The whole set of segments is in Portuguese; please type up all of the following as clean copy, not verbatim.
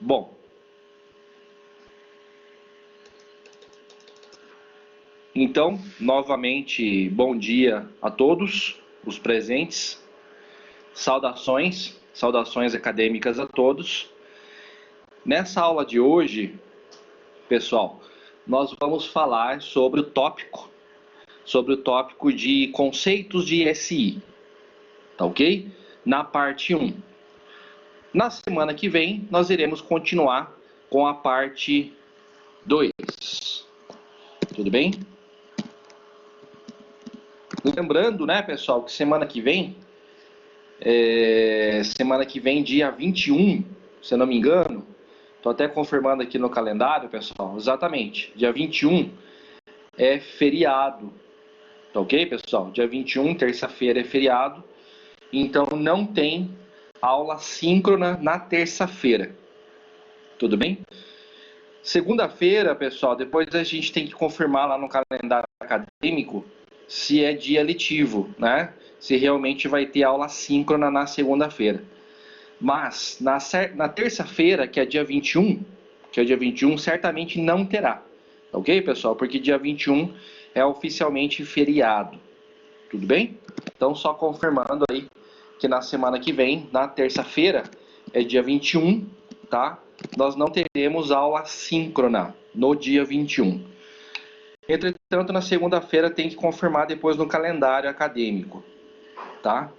Bom, então, novamente, bom dia a todos os presentes. Saudações acadêmicas a todos. Nessa aula de hoje, pessoal, nós vamos falar sobre o tópico de conceitos de SI, tá ok? Na parte 1. Na semana que vem, nós iremos continuar com a parte 2. Tudo bem? Lembrando, né, pessoal, que semana que vem, dia 21, se eu não me engano, estou até confirmando aqui no calendário, pessoal, exatamente, dia 21 é feriado, tá ok, pessoal? Dia 21, terça-feira, é feriado, então não tem aula síncrona na terça-feira, tudo bem? Segunda-feira, pessoal, depois a gente tem que confirmar lá no calendário acadêmico se é dia letivo, né? Se realmente vai ter aula síncrona na segunda-feira. Mas na terça-feira, que é dia 21, certamente não terá. Ok, pessoal? Porque dia 21 é oficialmente feriado. Tudo bem? Então, só confirmando aí que na semana que vem, na terça-feira, é dia 21, tá? Nós não teremos aula síncrona no dia 21. Entretanto, na segunda-feira tem que confirmar depois no calendário acadêmico, tá?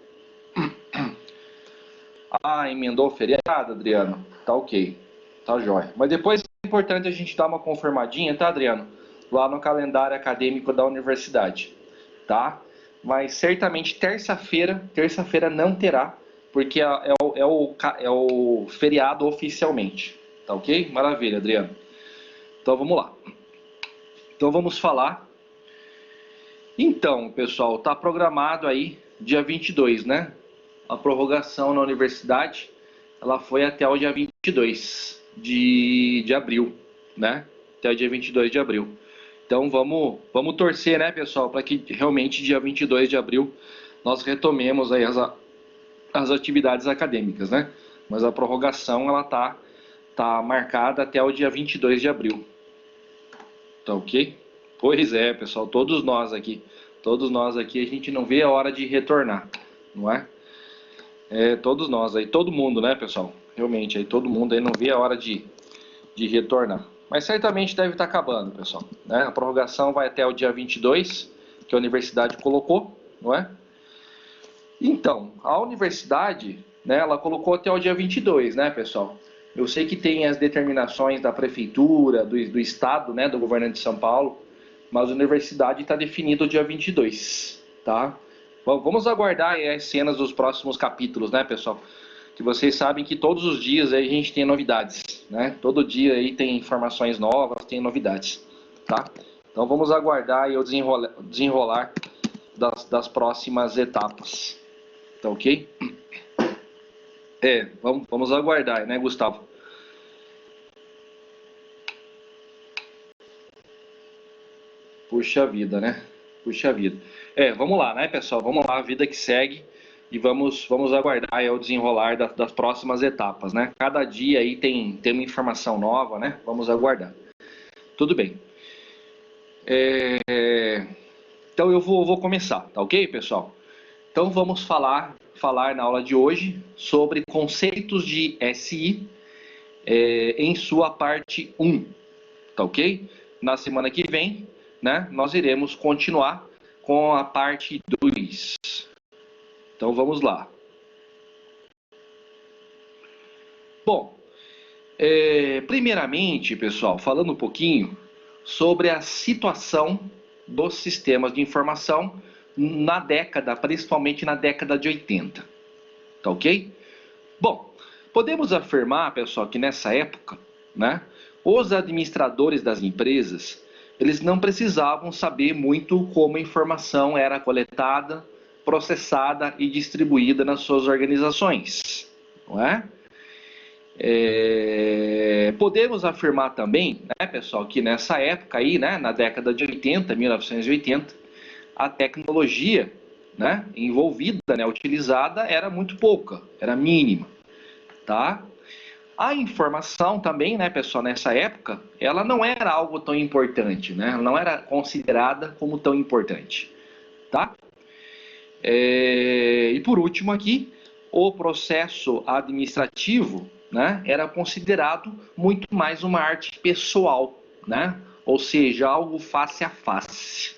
Ah, emendou o feriado, Adriano? Tá ok, tá jóia. Mas depois é importante a gente dar uma confirmadinha, tá, Adriano? Lá no calendário acadêmico da universidade, tá? Mas certamente terça-feira não terá, porque é o feriado oficialmente, tá ok? Maravilha, Adriano. Então vamos lá. Então vamos falar. Então, pessoal, tá programado aí dia 22, né? A prorrogação na universidade, ela foi até o dia 22 de abril, né? Até o dia 22 de abril. Então vamos torcer, né, pessoal, para que realmente dia 22 de abril nós retomemos aí as atividades acadêmicas, né? Mas a prorrogação, ela tá marcada até o dia 22 de abril. Tá ok? Pois é, pessoal, todos nós aqui, a gente não vê a hora de retornar, não é? Todos nós aí, todo mundo, né, pessoal? Realmente, aí todo mundo aí não vê a hora de retornar. Mas certamente deve estar acabando, pessoal, né? A prorrogação vai até o dia 22, que a universidade colocou, não é? Então, a universidade, né, ela colocou até o dia 22, né, pessoal? Eu sei que tem as determinações da prefeitura, do estado, né, do governo de São Paulo, mas a universidade está definida o dia 22, tá? Bom, vamos aguardar aí as cenas dos próximos capítulos, né, pessoal? Que vocês sabem que todos os dias aí a gente tem novidades, né? Todo dia aí tem informações novas, tem novidades, tá? Então vamos aguardar aí o desenrolar das próximas etapas, tá ok? Vamos aguardar, né, Gustavo? Puxa vida, né? Puxa vida. Vamos lá, né, pessoal? Vamos lá, a vida que segue. E vamos aguardar aí o desenrolar das próximas etapas, né? Cada dia aí tem uma informação nova, né? Vamos aguardar. Tudo bem. Então eu vou começar, tá ok, pessoal? Então vamos falar na aula de hoje sobre conceitos de SI em sua parte 1, tá ok? Na semana que vem, né, nós iremos continuar com a parte 2. Então vamos lá. Bom, primeiramente, pessoal, falando um pouquinho sobre a situação dos sistemas de informação principalmente na década de 80. Tá ok? Bom, podemos afirmar, pessoal, que nessa época, né, os administradores das empresas, eles não precisavam saber muito como a informação era coletada, processada e distribuída nas suas organizações, não é? Podemos afirmar também, né, pessoal, que nessa época aí, né, na década de 80, 1980, a tecnologia, né, envolvida, né, utilizada, era muito pouca, era mínima, tá? A informação também, né, pessoal, nessa época, ela não era algo tão importante, né? Ela não era considerada como tão importante, tá? E por último aqui, o processo administrativo, né, era considerado muito mais uma arte pessoal, né? Ou seja, algo face a face.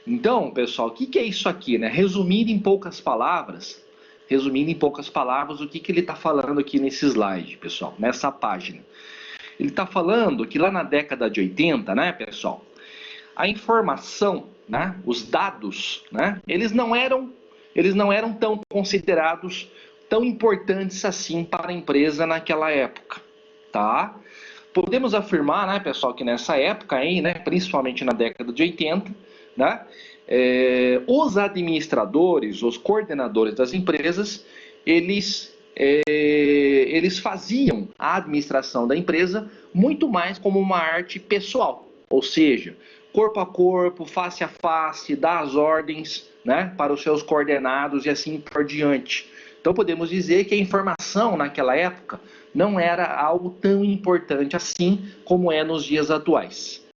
Então, pessoal, o que é isso aqui, né? Resumindo em poucas palavras, o que ele está falando aqui nesse slide, pessoal, nessa página. Ele está falando que lá na década de 80, né, pessoal, a informação, né, os dados, né, eles não eram tão considerados tão importantes assim para a empresa naquela época, tá? Podemos afirmar, né, pessoal, que nessa época aí, né, principalmente na década de 80, né, os administradores, os coordenadores das empresas, eles faziam a administração da empresa muito mais como uma arte pessoal, ou seja, corpo a corpo, face a face, dar as ordens, né, para os seus coordenados e assim por diante. Então podemos dizer que a informação naquela época não era algo tão importante assim como é nos dias atuais.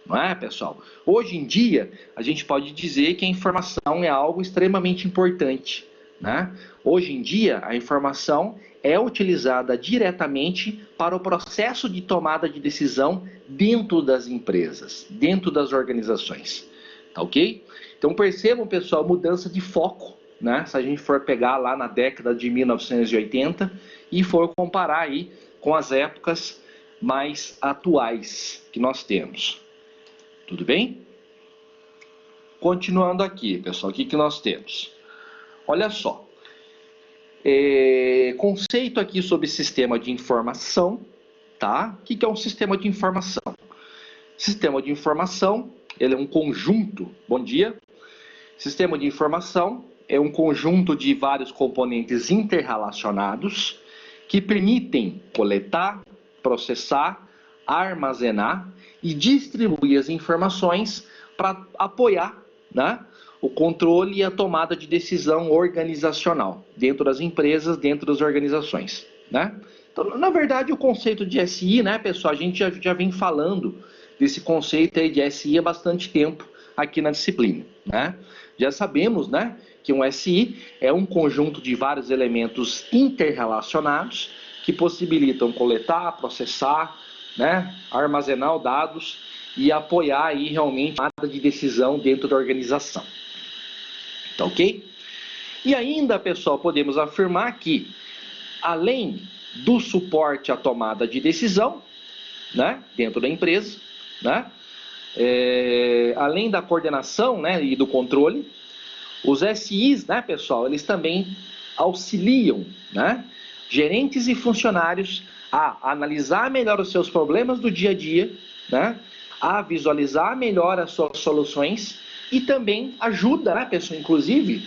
Não é, pessoal? Hoje em dia, a gente pode dizer que a informação é algo extremamente importante, né? Hoje em dia, a informação é utilizada diretamente para o processo de tomada de decisão dentro das empresas, dentro das organizações. Tá ok? Então percebam, pessoal, mudança de foco, né? Se a gente for pegar lá na década de 1980 e for comparar aí com as épocas mais atuais que nós temos. Tudo bem? Continuando aqui, pessoal, o que nós temos? Olha só. Conceito aqui sobre sistema de informação, tá? O que é um sistema de informação? Sistema de informação, ele é um conjunto, bom dia. Sistema de informação é um conjunto de vários componentes interrelacionados que permitem coletar, processar, armazenar e distribuir as informações para apoiar, né, o controle e a tomada de decisão organizacional dentro das empresas, dentro das organizações, né? Então, na verdade, o conceito de SI, né, pessoal, a gente já vem falando desse conceito aí de SI há bastante tempo aqui na disciplina, né? Já sabemos, né, que um SI é um conjunto de vários elementos interrelacionados que possibilitam coletar, processar, né, armazenar os dados e apoiar aí realmente a tomada de decisão dentro da organização. Tá ok? E ainda, pessoal, podemos afirmar que, além do suporte à tomada de decisão, né, dentro da empresa, né, além da coordenação, né, e do controle, os SIs, né, pessoal, eles também auxiliam, né, gerentes e funcionários a analisar melhor os seus problemas do dia a dia, né, a visualizar melhor as suas soluções e também ajuda, né, pessoal, inclusive,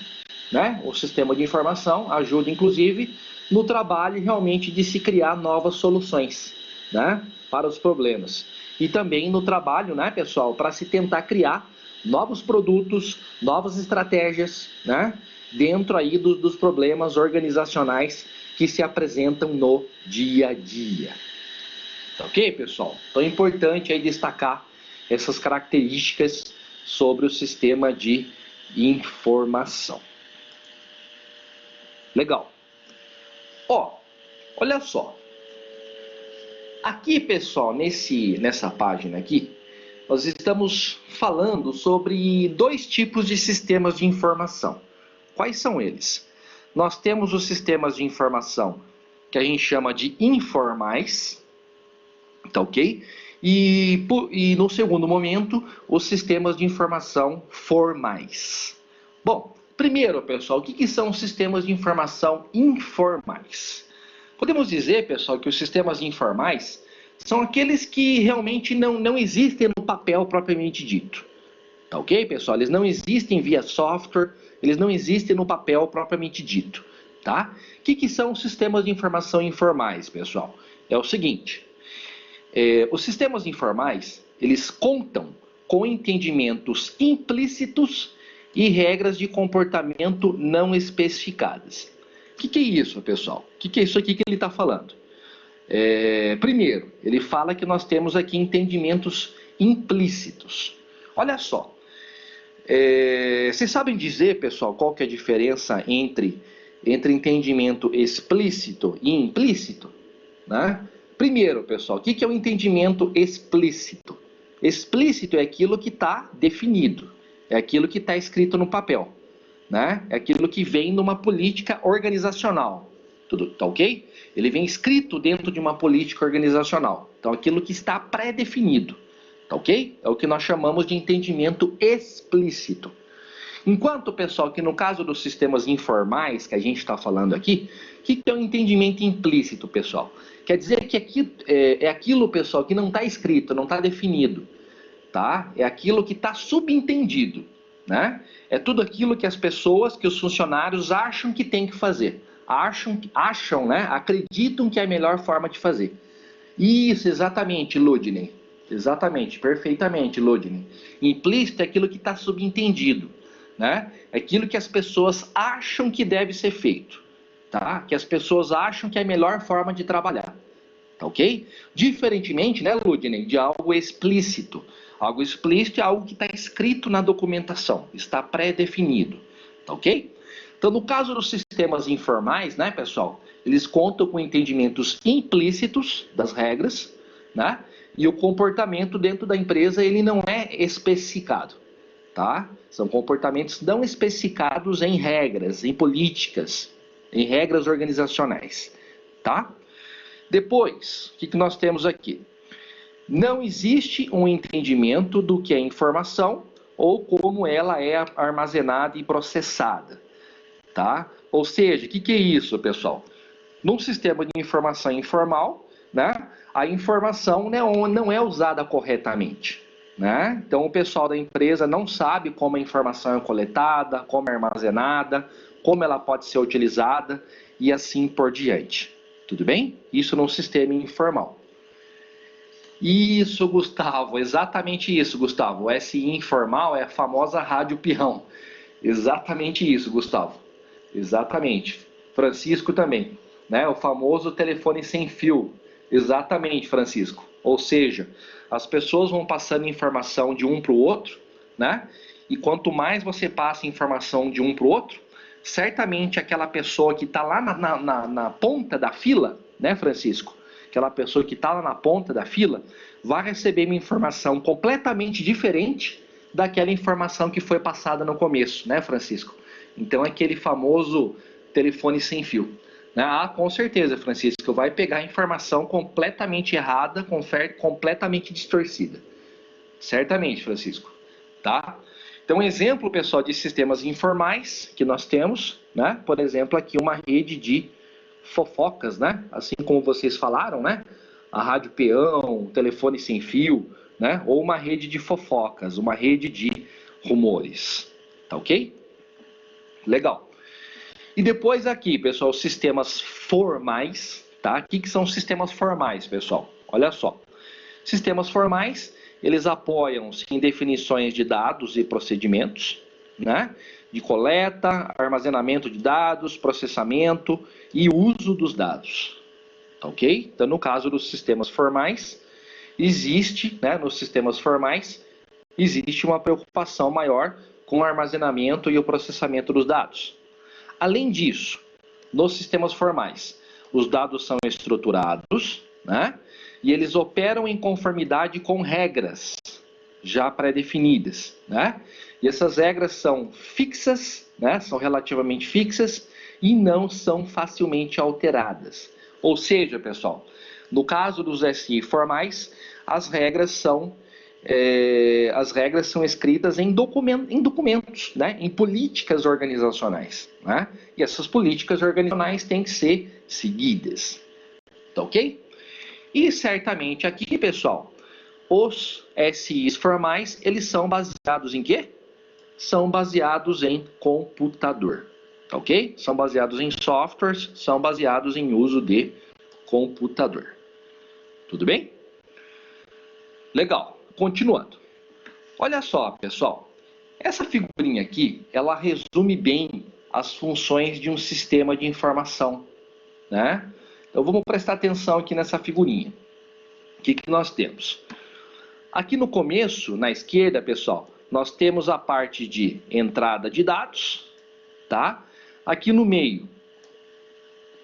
né, o sistema de informação ajuda, inclusive, no trabalho realmente de se criar novas soluções, né, para os problemas. E também no trabalho, né, pessoal, para se tentar criar novos produtos, novas estratégias, né, dentro aí dos problemas organizacionais que se apresentam no dia a dia. Tá ok, pessoal? Então é importante aí destacar essas características sobre o sistema de informação. Legal. Ó, olha só. Aqui, pessoal, nessa página aqui, nós estamos falando sobre dois tipos de sistemas de informação. Quais são eles? Nós temos os sistemas de informação que a gente chama de informais, tá ok? E no segundo momento, os sistemas de informação formais. Bom, primeiro, pessoal, o que são os sistemas de informação informais? Podemos dizer, pessoal, que os sistemas informais são aqueles que realmente não existem no papel propriamente dito. Tá ok, pessoal? Eles não existem via software, eles não existem no papel propriamente dito. Tá? O que são os sistemas de informação informais, pessoal? É o seguinte, os sistemas informais, eles contam com entendimentos implícitos e regras de comportamento não especificadas. O que é isso, pessoal? O que é isso aqui que ele está falando? Primeiro, ele fala que nós temos aqui entendimentos implícitos. Olha só, vocês sabem dizer, pessoal, qual que é a diferença entre entendimento explícito e implícito, né? Primeiro, pessoal, o que é o entendimento explícito? Explícito é aquilo que está definido, é aquilo que está escrito no papel, né? É aquilo que vem numa política organizacional, tudo tá ok? Ele vem escrito dentro de uma política organizacional, então aquilo que está pré-definido, tá ok? É o que nós chamamos de entendimento explícito. Enquanto, pessoal, que no caso dos sistemas informais que a gente está falando aqui, o que é o entendimento implícito, pessoal? Quer dizer que aqui é aquilo, pessoal, que não está escrito, não está definido, tá? É aquilo que está subentendido, né? É tudo aquilo que as pessoas, que os funcionários acham que tem que fazer. Acham, né? Acreditam que é a melhor forma de fazer. Isso, exatamente, Ludney. Exatamente, perfeitamente, Ludney. Implícito é aquilo que está subentendido, né? É aquilo que as pessoas acham que deve ser feito, tá? Que as pessoas acham que é a melhor forma de trabalhar, tá ok? Diferentemente, né, Ludney, de algo explícito. Algo explícito é algo que está escrito na documentação, está pré-definido, tá ok? Então, no caso dos sistemas informais, né, pessoal, eles contam com entendimentos implícitos das regras, né? E o comportamento dentro da empresa, ele não é especificado, tá? São comportamentos não especificados em regras, em políticas, em regras organizacionais, tá? Depois, o que nós temos aqui? Não existe um entendimento do que é informação ou como ela é armazenada e processada, tá? Ou seja, o que é isso, pessoal? Num sistema de informação informal, né, a informação não é usada corretamente, né? Então o pessoal da empresa não sabe como a informação é coletada, como é armazenada, como ela pode ser utilizada e assim por diante. Tudo bem? Isso num sistema informal. Isso, Gustavo, exatamente isso, Gustavo. O SI informal é a famosa rádio peão. Exatamente isso, Gustavo. Exatamente. Francisco também, né? O famoso telefone sem fio. Exatamente, Francisco. Ou seja, as pessoas vão passando informação de um para o outro, né? E quanto mais você passa informação de um para o outro, certamente aquela pessoa que está lá na ponta da fila, né, Francisco? Aquela pessoa que está lá na ponta da fila vai receber uma informação completamente diferente daquela informação que foi passada no começo, né, Francisco? Então, é aquele famoso telefone sem fio. Ah, com certeza, Francisco, vai pegar a informação completamente errada, completamente distorcida. Certamente, Francisco. Tá? Então, um exemplo, pessoal, de sistemas informais que nós temos, né? Por exemplo, aqui uma rede de fofocas, né? Assim como vocês falaram, né? A rádio peão, o telefone sem fio, né? Ou uma rede de fofocas, uma rede de rumores. Tá ok? Legal. E depois aqui, pessoal, sistemas formais, tá? O que são sistemas formais, pessoal? Olha só. Sistemas formais, eles apoiam-se em definições de dados e procedimentos, né? De coleta, armazenamento de dados, processamento e uso dos dados. Tá ok? Então, no caso dos sistemas formais, existe, né, nos sistemas formais, existe uma preocupação maior com o armazenamento e o processamento dos dados. Além disso, nos sistemas formais, os dados são estruturados, né? E eles operam em conformidade com regras já pré-definidas, né? E essas regras são fixas, né? São relativamente fixas e não são facilmente alteradas. Ou seja, pessoal, no caso dos SI formais, as regras são escritas em documentos, né? Em políticas organizacionais, né? E essas políticas organizacionais têm que ser seguidas. Tá ok? E certamente aqui, pessoal, os SIs formais, eles são baseados em quê? São baseados em computador. Tá ok? São baseados em softwares, são baseados em uso de computador. Tudo bem? Legal. Continuando. Olha só, pessoal. Essa figurinha aqui, ela resume bem as funções de um sistema de informação, né? Então vamos prestar atenção aqui nessa figurinha. O que nós temos? Aqui no começo, na esquerda, pessoal, nós temos a parte de entrada de dados, tá? Aqui no meio,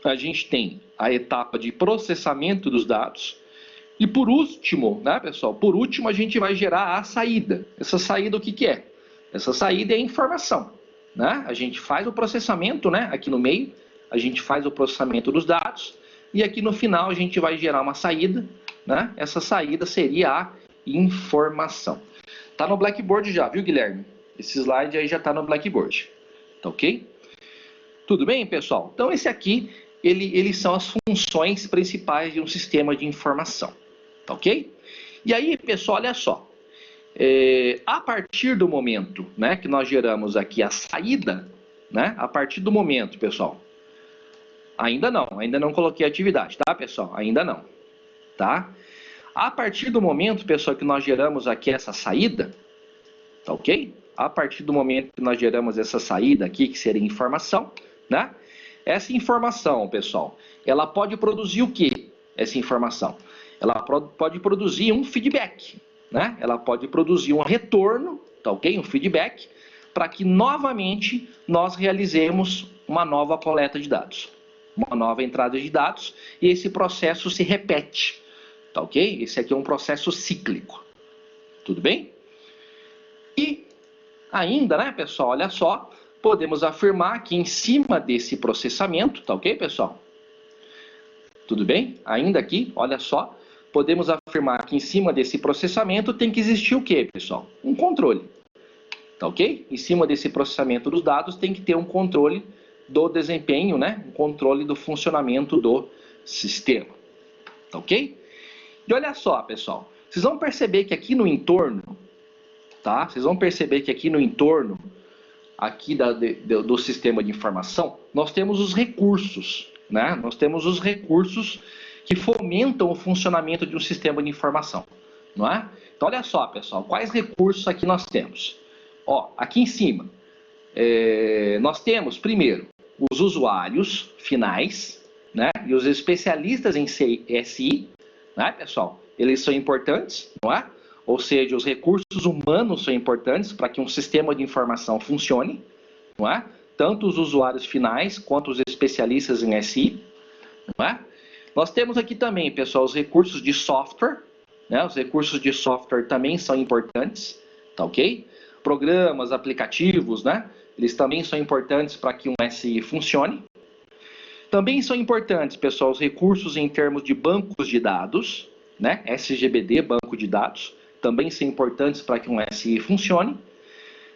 a gente tem a etapa de processamento dos dados. E por último, né, pessoal? Por último, a gente vai gerar a saída. Essa saída, o que é? Essa saída é a informação, né? A gente faz o processamento, né? Aqui no meio, a gente faz o processamento dos dados. E aqui no final, a gente vai gerar uma saída, né? Essa saída seria a informação. Tá no Blackboard já, viu, Guilherme? Esse slide aí já tá no Blackboard. Tá ok? Tudo bem, pessoal? Então, esse aqui, eles são as funções principais de um sistema de informação. Tá ok? E aí, pessoal, olha só. A partir do momento, né, que nós geramos aqui a saída, né? A partir do momento, pessoal. Ainda não coloquei atividade, tá, pessoal? Ainda não, tá? A partir do momento, pessoal, que nós geramos aqui essa saída, tá ok? A partir do momento que nós geramos essa saída aqui, que seria informação, né? Essa informação, pessoal, ela pode produzir o quê? Essa informação? Ela pode produzir um feedback, né? Ela pode produzir um retorno, tá ok? Um feedback, para que novamente nós realizemos uma nova coleta de dados, uma nova entrada de dados, e esse processo se repete. Tá ok? Esse aqui é um processo cíclico. Tudo bem? E ainda, né, pessoal, olha só, podemos afirmar que em cima desse processamento, tá ok, pessoal? Tudo bem? Ainda aqui, olha só, podemos afirmar que em cima desse processamento tem que existir o quê, pessoal? Um controle. Tá ok? Em cima desse processamento dos dados tem que ter um controle do desempenho, né? Um controle do funcionamento do sistema. Tá ok? E olha só, pessoal, vocês vão perceber que aqui no entorno, tá? Vocês vão perceber que aqui no entorno, aqui do sistema de informação, nós temos os recursos, né? Nós temos os recursos que fomentam o funcionamento de um sistema de informação, não é? Então, olha só, pessoal, quais recursos aqui nós temos? Ó, aqui em cima, nós temos, primeiro, os usuários finais, né? E os especialistas em SI, né, pessoal? Eles são importantes, não é? Ou seja, os recursos humanos são importantes para que um sistema de informação funcione, não é? Tanto os usuários finais quanto os especialistas em SI, não é? Nós temos aqui também, pessoal, os recursos de software, né? Os recursos de software também são importantes, tá ok? Programas, aplicativos, né? Eles também são importantes para que um SI funcione. Também são importantes, pessoal, os recursos em termos de bancos de dados, né? SGBD, banco de dados, também são importantes para que um SI funcione,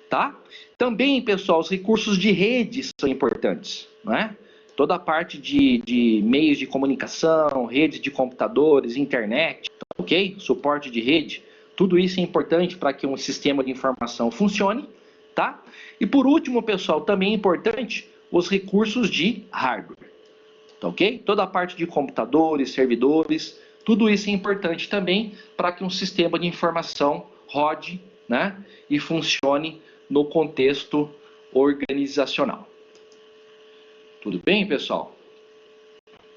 tá? Também, pessoal, os recursos de rede são importantes, né? Toda a parte de meios de comunicação, redes de computadores, internet, ok? Suporte de rede, tudo isso é importante para que um sistema de informação funcione, tá? E por último, pessoal, também é importante os recursos de hardware. Tá ok? Toda a parte de computadores, servidores, tudo isso é importante também para que um sistema de informação rode, né, e funcione no contexto organizacional. Tudo bem, pessoal?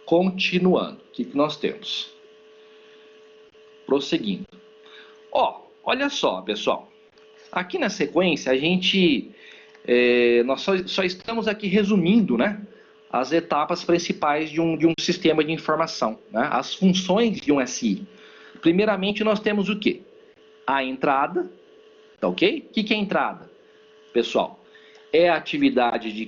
Continuando, o que nós temos? Prosseguindo. Ó, olha só, pessoal. Aqui na sequência, a gente... nós só estamos aqui resumindo, né? As etapas principais de um sistema de informação, né? As funções de um SI. Primeiramente, nós temos o quê? A entrada, tá ok? O que é a entrada? Pessoal, é a atividade de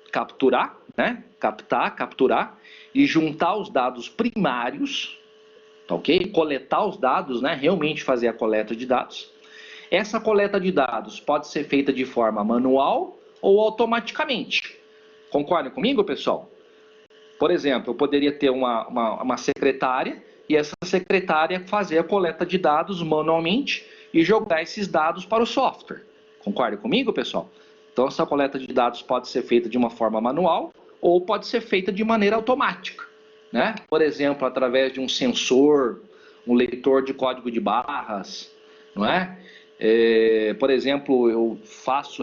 capturar, né? Capturar e juntar os dados primários, tá ok? Coletar os dados, né? Realmente fazer a coleta de dados. Essa coleta de dados pode ser feita de forma manual ou automaticamente. Concordam comigo, pessoal? Por exemplo, eu poderia ter uma secretária e essa secretária fazer a coleta de dados manualmente e jogar esses dados para o software. Concordam comigo, pessoal? Então, essa coleta de dados pode ser feita de uma forma manual ou pode ser feita de maneira automática, né? Por exemplo, através de um sensor, um leitor de código de barras, não é? Por exemplo,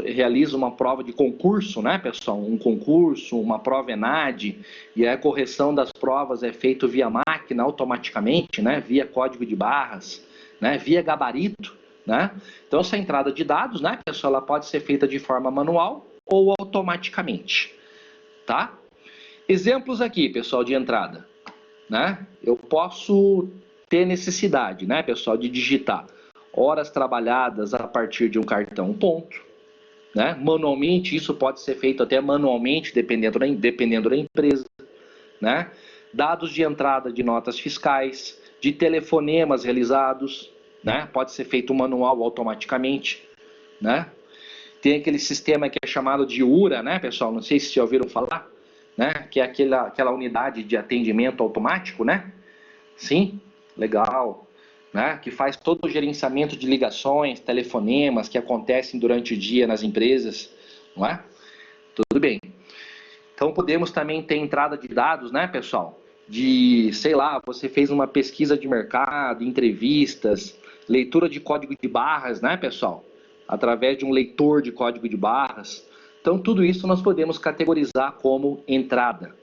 realizo uma prova de concurso, né, pessoal? Um concurso, uma prova ENAD, e a correção das provas é feita via máquina automaticamente, né, via código de barras, né, via gabarito, né? Então, essa entrada de dados, né, pessoal, ela pode ser feita de forma manual ou automaticamente, tá? Exemplos aqui, pessoal, de entrada, né? Eu posso ter necessidade, né, pessoal, de digitar horas trabalhadas a partir de um cartão ponto, né? Manualmente, isso pode ser feito até manualmente, dependendo da empresa, né? Dados de entrada de notas fiscais, de telefonemas realizados, né? Pode ser feito manual automaticamente, né? Tem aquele sistema que é chamado de URA, né, pessoal? Não sei se já ouviram falar, né? Que é aquela unidade de atendimento automático, né? Sim, legal. Né? Que faz todo o gerenciamento de ligações, telefonemas que acontecem durante o dia nas empresas, não é? Tudo bem. Então podemos também ter entrada de dados, né, pessoal? De, sei lá, você fez uma pesquisa de mercado, entrevistas, leitura de código de barras, né, pessoal? Através de um leitor de código de barras. Então tudo isso nós podemos categorizar como entrada.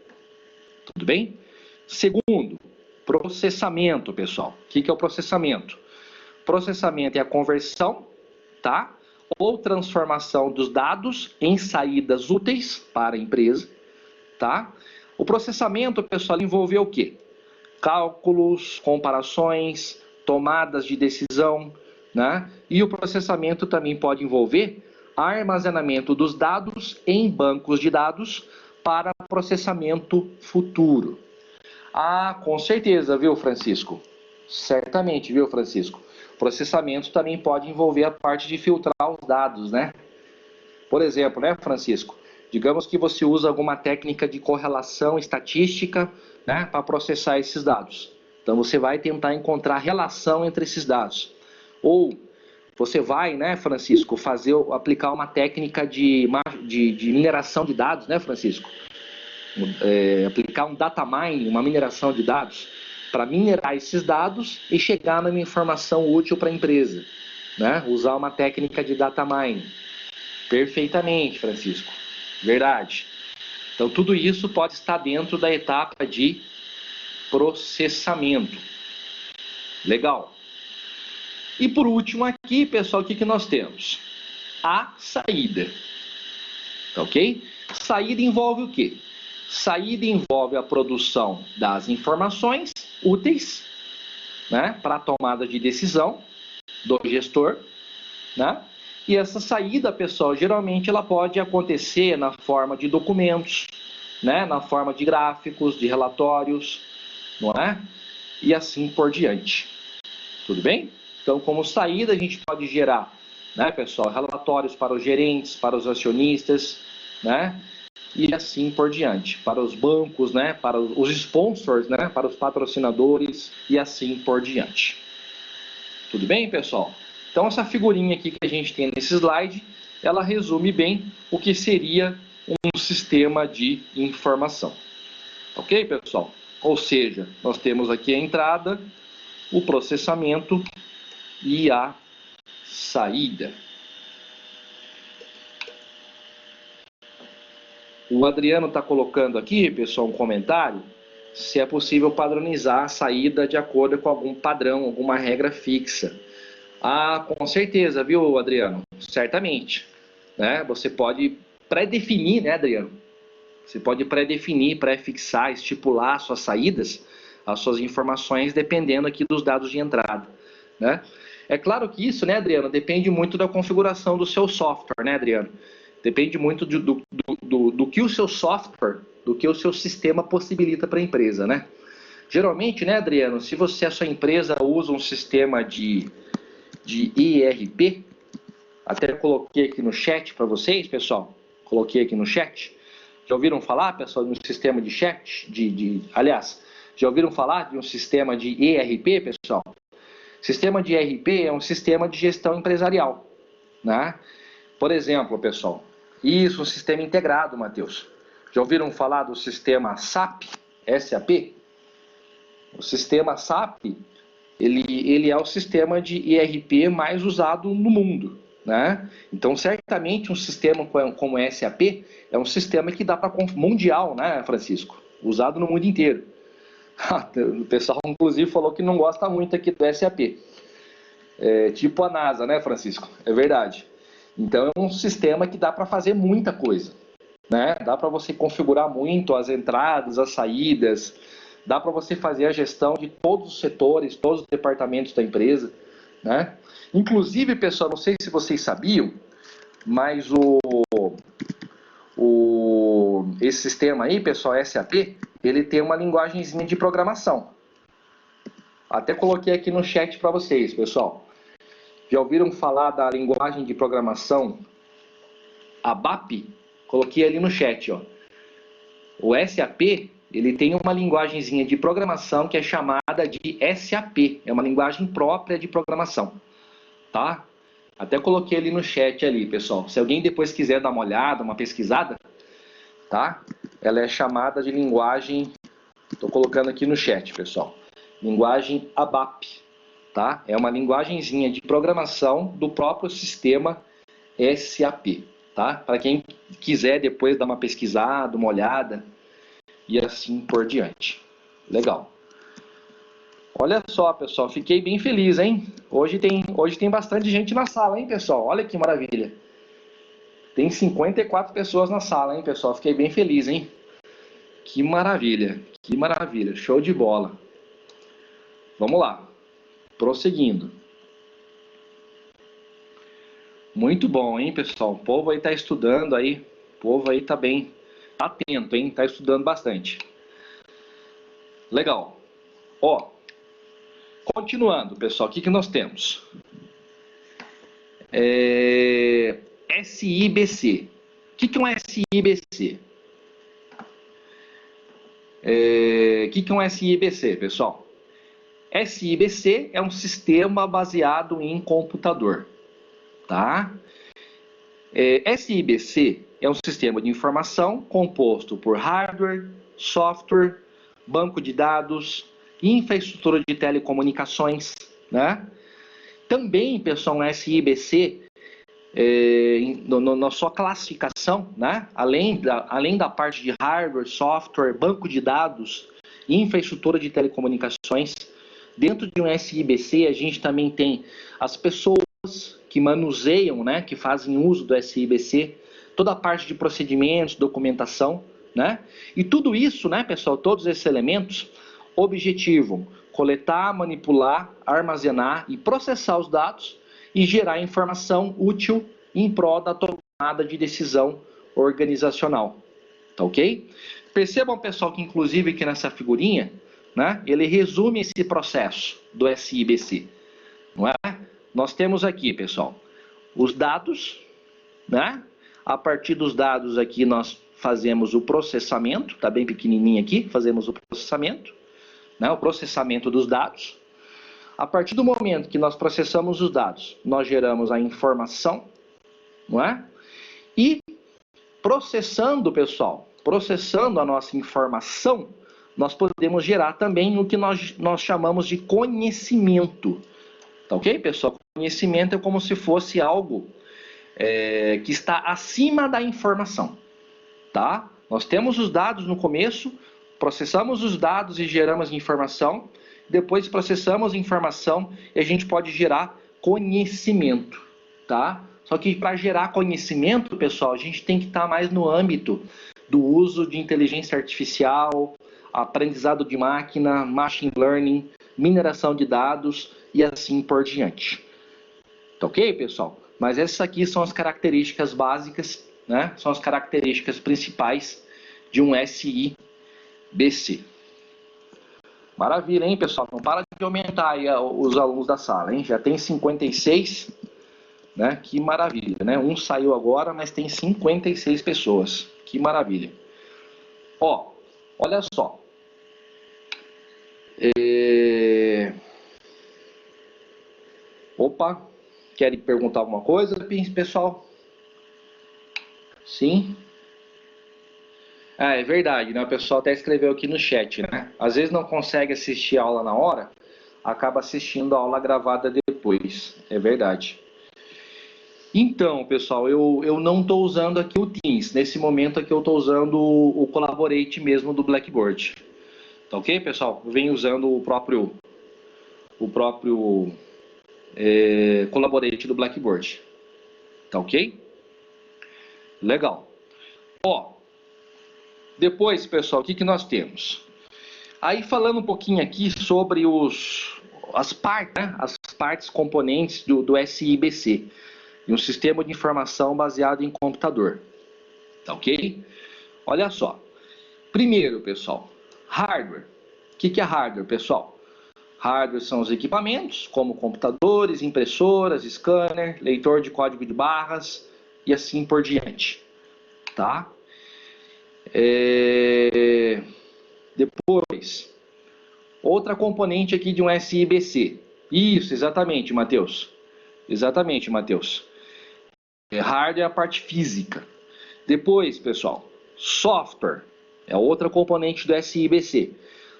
Tudo bem? Segundo, processamento, pessoal. O que é o processamento? Processamento é a conversão, tá? Ou transformação dos dados em saídas úteis para a empresa, tá? O processamento, pessoal, envolveu o quê? Cálculos, comparações, tomadas de decisão, né? E o processamento também pode envolver armazenamento dos dados em bancos de dados para processamento futuro. Ah, com certeza, viu, Francisco? Certamente, viu, Francisco? Processamento também pode envolver a parte de filtrar os dados, né? Por exemplo, né, Francisco? Digamos que você usa alguma técnica de correlação estatística, né, para processar esses dados. Então, você vai tentar encontrar relação entre esses dados. Ou você vai, né, Francisco, aplicar uma técnica de mineração de dados, né, Francisco? Aplicar um data mining, uma mineração de dados, para minerar esses dados e chegar numa informação útil para a empresa, né? Usar uma técnica de data mining. Perfeitamente, Francisco. Verdade. Então, tudo isso pode estar dentro da etapa de processamento. Legal. E por último aqui, pessoal, o que nós temos? A saída. Ok? Saída envolve o quê? Saída envolve a produção das informações úteis, né, para a tomada de decisão do gestor, né? E essa saída, pessoal, geralmente ela pode acontecer na forma de documentos, né, na forma de gráficos, de relatórios, não é? E assim por diante. Tudo bem? Então, como saída, a gente pode gerar, né, pessoal, relatórios para os gerentes, para os acionistas, né? E assim por diante, para os bancos, né, para os sponsors, né, para os patrocinadores e assim por diante. Tudo bem, pessoal? Então, essa figurinha aqui que a gente tem nesse slide, ela resume bem o que seria um sistema de informação. Ok, pessoal? Ou seja, nós temos aqui a entrada, o processamento e a saída. O Adriano está colocando aqui, pessoal, um comentário, se é possível padronizar a saída de acordo com algum padrão, alguma regra fixa. Ah, com certeza, viu, Adriano? Certamente. Né? Você pode pré-definir, né, Adriano? Você pode pré-definir, pré-fixar, estipular as suas saídas, as suas informações, dependendo aqui dos dados de entrada. Né? É claro que isso, né, Adriano, depende muito da configuração do seu software, né, Adriano? Depende muito do que o seu software, do que o seu sistema possibilita para a empresa, né? Geralmente, né, Adriano, se a sua empresa usa um sistema de ERP, até coloquei aqui no chat para vocês, pessoal, coloquei aqui no chat. Já ouviram falar, pessoal, de um sistema de chat, aliás, já ouviram falar de um sistema de ERP, pessoal? Sistema de ERP é um sistema de gestão empresarial, né? Por exemplo, pessoal, isso, um sistema integrado, Matheus. Já ouviram falar do sistema SAP? SAP? O sistema SAP ele é o sistema de ERP mais usado no mundo, né? Então, certamente, um sistema como o SAP é um sistema que dá para mundial, né, Francisco? Usado no mundo inteiro. O pessoal, inclusive, falou que não gosta muito aqui do SAP. É tipo a NASA, né, Francisco? É verdade. Então, é um sistema que dá para fazer muita coisa, né? Dá para você configurar muito as entradas, as saídas, dá para você fazer a gestão de todos os setores, todos os departamentos da empresa, né? Inclusive, pessoal, não sei se vocês sabiam, mas esse sistema aí, pessoal, SAP, ele tem uma linguagenzinha de programação. Até coloquei aqui no chat para vocês, pessoal. Já ouviram falar da linguagem de programação ABAP? Coloquei ali no chat, ó. O SAP, ele tem uma linguagenzinha de programação que é chamada de SAP. É uma linguagem própria de programação, tá? Até coloquei ali no chat ali, pessoal. Se alguém depois quiser dar uma olhada, uma pesquisada, tá? Ela é chamada de linguagem... Estou colocando aqui no chat, pessoal. Linguagem ABAP, tá? É uma linguagenzinha de programação do próprio sistema SAP, tá? Para quem quiser depois dar uma pesquisada, uma olhada e assim por diante. Legal. Olha só, pessoal, fiquei bem feliz, hein? Hoje tem bastante gente na sala, hein, pessoal? Olha que maravilha. Tem 54 pessoas na sala, hein, pessoal? Fiquei bem feliz, hein? Que maravilha, que maravilha. Show de bola. Vamos lá. Prosseguindo. Muito bom, hein, pessoal? O povo aí tá estudando aí. O povo aí tá bem, tá atento, hein? Tá estudando bastante. Legal. Ó, continuando, pessoal, o que nós temos? SIBC. O que é um SIBC? O que é um SIBC, pessoal? SIBC é um sistema baseado em computador, tá? SIBC é um sistema de informação composto por hardware, software, banco de dados, infraestrutura de telecomunicações, né? Também, pessoal, um SIBC, na sua classificação, né? Além da parte de hardware, software, banco de dados, infraestrutura de telecomunicações, dentro de um SIBC a gente também tem as pessoas que manuseiam, né? Que fazem uso do SIBC, toda a parte de procedimentos, documentação, né? E tudo isso, né, pessoal, todos esses elementos, objetivo, coletar, manipular, armazenar e processar os dados e gerar informação útil em prol da tomada de decisão organizacional, tá ok? Percebam, pessoal, que inclusive aqui nessa figurinha, né, ele resume esse processo do SIBC, não é? Nós temos aqui, pessoal, os dados, né? A partir dos dados aqui nós fazemos o processamento, tá bem pequenininho aqui, fazemos o processamento, né? O processamento dos dados. A partir do momento que nós processamos os dados, nós geramos a informação, não é? E processando, pessoal, processando a nossa informação, nós podemos gerar também o que nós chamamos de conhecimento. Tá ok, pessoal? Conhecimento é como se fosse algo que está acima da informação, tá? Nós temos os dados no começo, processamos os dados e geramos informação, depois processamos a informação e a gente pode gerar conhecimento, tá? Só que para gerar conhecimento, pessoal, a gente tem que estar mais no âmbito do uso de inteligência artificial, aprendizado de máquina, machine learning, mineração de dados e assim por diante. Tá ok, pessoal? Mas essas aqui são as características básicas, né? São as características principais de um SIBC. Maravilha, hein, pessoal? Não para de aumentar aí os alunos da sala, hein? Já tem 56, né? Que maravilha, né? Um saiu agora, mas tem 56 pessoas. Que maravilha. Ó, olha só. Opa, querem perguntar alguma coisa, pessoal? Sim? Ah, é verdade, né? O pessoal até escreveu aqui no chat, né? Às vezes não consegue assistir a aula na hora, acaba assistindo a aula gravada depois. É verdade. Então, pessoal, eu não estou usando aqui o Teams. Nesse momento aqui eu estou usando o Collaborate mesmo do Blackboard. Tá ok, pessoal? Eu venho usando o próprio Collaborate do Blackboard. Tá ok? Legal. Ó, depois, pessoal, o que nós temos? Aí falando um pouquinho aqui sobre as partes componentes do SIBC, de um sistema de informação baseado em computador. Tá ok? Olha só. Primeiro, pessoal, hardware. O que é hardware, pessoal? Hardware são os equipamentos, como computadores, impressoras, scanner, leitor de código de barras e assim por diante. Tá? Depois, outra componente aqui de um SIBC. Isso, exatamente, Matheus. Exatamente, Matheus. Hardware é a parte física. Depois, pessoal, software é outra componente do SIBC.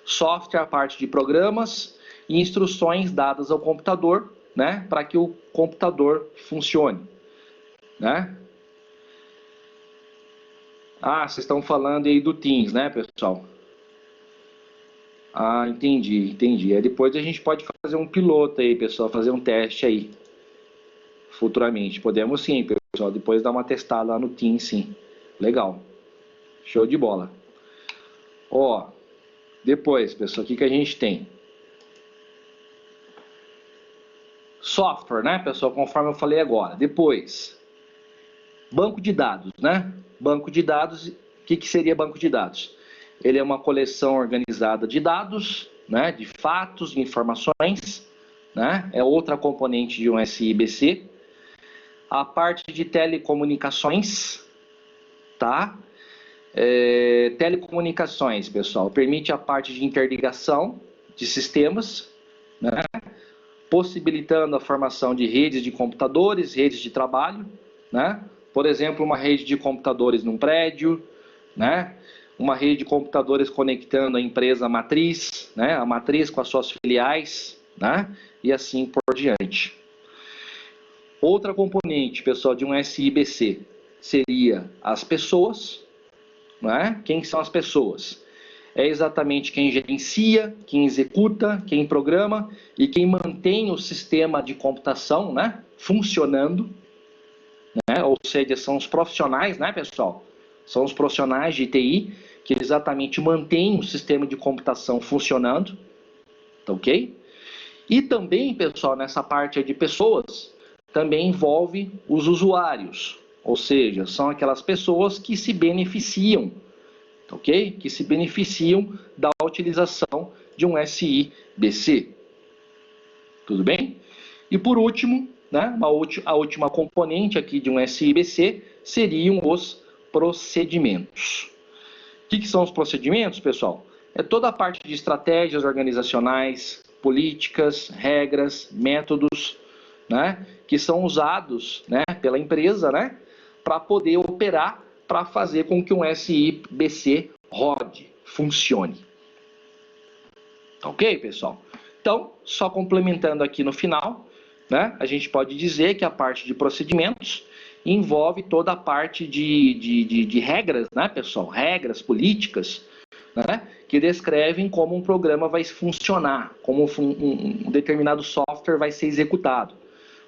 Software é a parte de programas e instruções dadas ao computador, né, para que o computador funcione, né? Ah, vocês estão falando aí do Teams, né, pessoal? Ah, entendi. Aí depois a gente pode fazer um piloto aí, pessoal, fazer um teste aí, futuramente. Podemos sim, pessoal, depois dar uma testada lá no Teams, sim. Legal. Show de bola. Ó, depois, pessoal, o que a gente tem? Software, né, pessoal, conforme eu falei agora. Depois, banco de dados, né? Banco de dados, o que seria banco de dados? Ele é uma coleção organizada de dados, né, de fatos, de informações, né? É outra componente de um SIBC. A parte de telecomunicações, tá? Telecomunicações, pessoal, permite a parte de interligação de sistemas, né? Possibilitando a formação de redes de computadores, redes de trabalho, né? Por exemplo, uma rede de computadores num prédio, né? Uma rede de computadores conectando a empresa matriz, né? A matriz com as suas filiais, né? E assim por diante. Outra componente, pessoal, de um SIBC seria as pessoas, né? Quem são as pessoas? É exatamente quem gerencia, quem executa, quem programa e quem mantém o sistema de computação, né, funcionando, né? Ou seja, são os profissionais, né, pessoal? São os profissionais de TI que exatamente mantêm o sistema de computação funcionando, tá ok? E também, pessoal, nessa parte de pessoas, também envolve os usuários, ou seja, são aquelas pessoas que se beneficiam, ok? Que se beneficiam da utilização de um SIBC. Tudo bem? E por último, né, a última componente aqui de um SIBC seriam os procedimentos. O que são os procedimentos, pessoal? É toda a parte de estratégias organizacionais, políticas, regras, métodos, né, que são usados, né, pela empresa, né, para poder operar, para fazer com que um SIBC rode, funcione. Tá ok, pessoal? Então, só complementando aqui no final, né, a gente pode dizer que a parte de procedimentos envolve toda a parte de regras, né, pessoal? Regras, políticas, né, que descrevem como um programa vai funcionar, como um determinado software vai ser executado,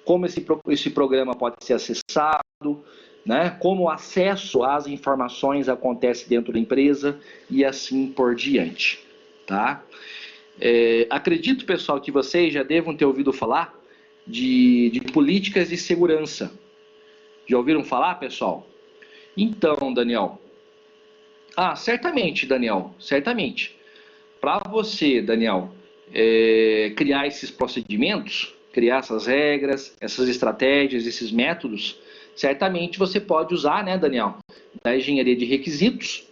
como esse programa pode ser acessado, né, como o acesso às informações acontece dentro da empresa e assim por diante, tá? Acredito, pessoal, que vocês já devam ter ouvido falar de políticas de segurança. Já ouviram falar, pessoal? Então, Daniel. Certamente, Daniel, certamente. Para você, Daniel, criar esses procedimentos, criar essas regras, essas estratégias, esses métodos, certamente você pode usar, né, Daniel, da engenharia de requisitos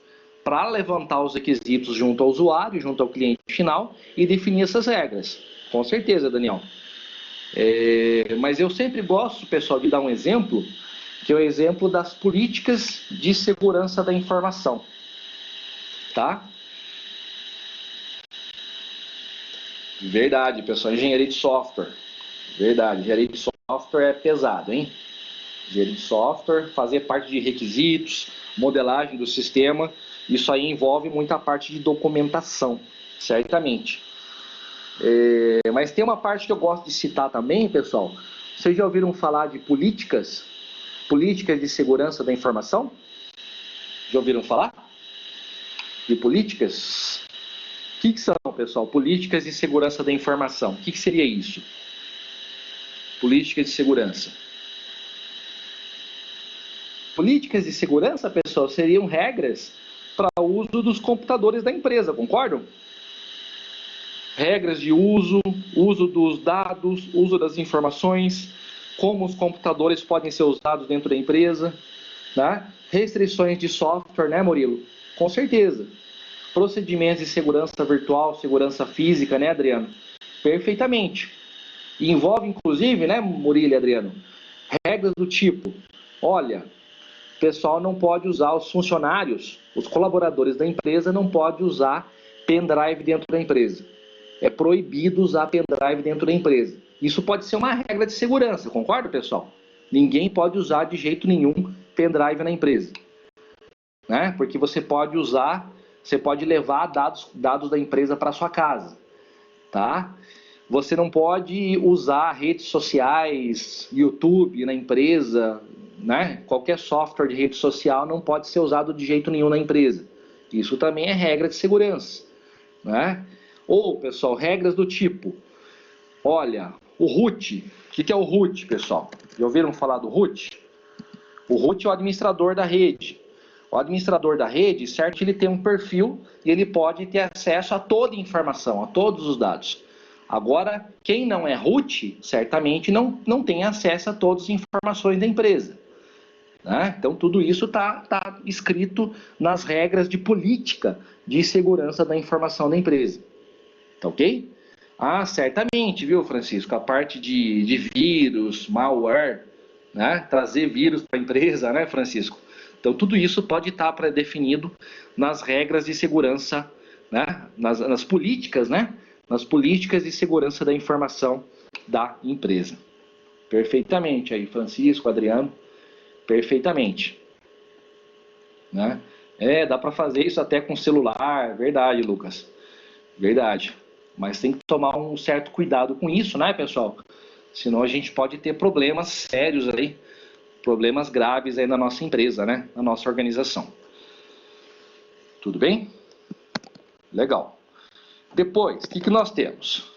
para levantar os requisitos junto ao usuário, junto ao cliente final e definir essas regras. Com certeza, Daniel. Mas eu sempre gosto, pessoal, de dar um exemplo, que é o exemplo das políticas de segurança da informação. Tá? Verdade, pessoal. Engenharia de software. Verdade. Engenharia de software é pesado, hein? Engenharia de software, fazer parte de requisitos, modelagem do sistema. Isso aí envolve muita parte de documentação, certamente. Mas tem uma parte que eu gosto de citar também, pessoal. Vocês já ouviram falar de políticas? Políticas de segurança da informação? Já ouviram falar? De políticas? O que são, pessoal? Políticas de segurança da informação. O que seria isso? Políticas de segurança. Políticas de segurança, pessoal, seriam regras para o uso dos computadores da empresa, concordam? Regras de uso, uso dos dados, uso das informações, como os computadores podem ser usados dentro da empresa, né? Restrições de software, né, Murilo? Com certeza. Procedimentos de segurança virtual, segurança física, né, Adriano? Perfeitamente. E envolve, inclusive, né, Murilo e Adriano, regras do tipo, olha, o pessoal não pode usar, os funcionários, os colaboradores da empresa não podem usar pendrive dentro da empresa. É proibido usar pendrive dentro da empresa. Isso pode ser uma regra de segurança, concorda, pessoal? Ninguém pode usar de jeito nenhum pendrive na empresa, né? Porque você pode usar, você pode levar dados da empresa para sua casa, tá? Você não pode usar redes sociais, YouTube na empresa, né? Qualquer software de rede social não pode ser usado de jeito nenhum na empresa. Isso também é regra de segurança, né? Ou, pessoal, regras do tipo, olha, o root, o que é o root, pessoal? Já ouviram falar do root? O root é o administrador da rede. O administrador da rede, certo, ele tem um perfil e ele pode ter acesso a toda a informação, a todos os dados. Agora, quem não é root, certamente não tem acesso a todas as informações da empresa, né? Então, tudo isso está escrito nas regras de política de segurança da informação da empresa. Tá ok? Ah, certamente, viu, Francisco? A parte de vírus, malware, né? Trazer vírus para a empresa, né, Francisco? Então, tudo isso pode estar pré-definido nas regras de segurança, né? Nas políticas, né? Nas políticas de segurança da informação da empresa. Perfeitamente aí, Francisco, Adriano, perfeitamente. Né? Dá para fazer isso até com celular, verdade, Lucas. Verdade. Mas tem que tomar um certo cuidado com isso, né, pessoal? Senão a gente pode ter problemas sérios aí, problemas graves aí na nossa empresa, né? Na nossa organização. Tudo bem? Legal. Depois, o que nós temos?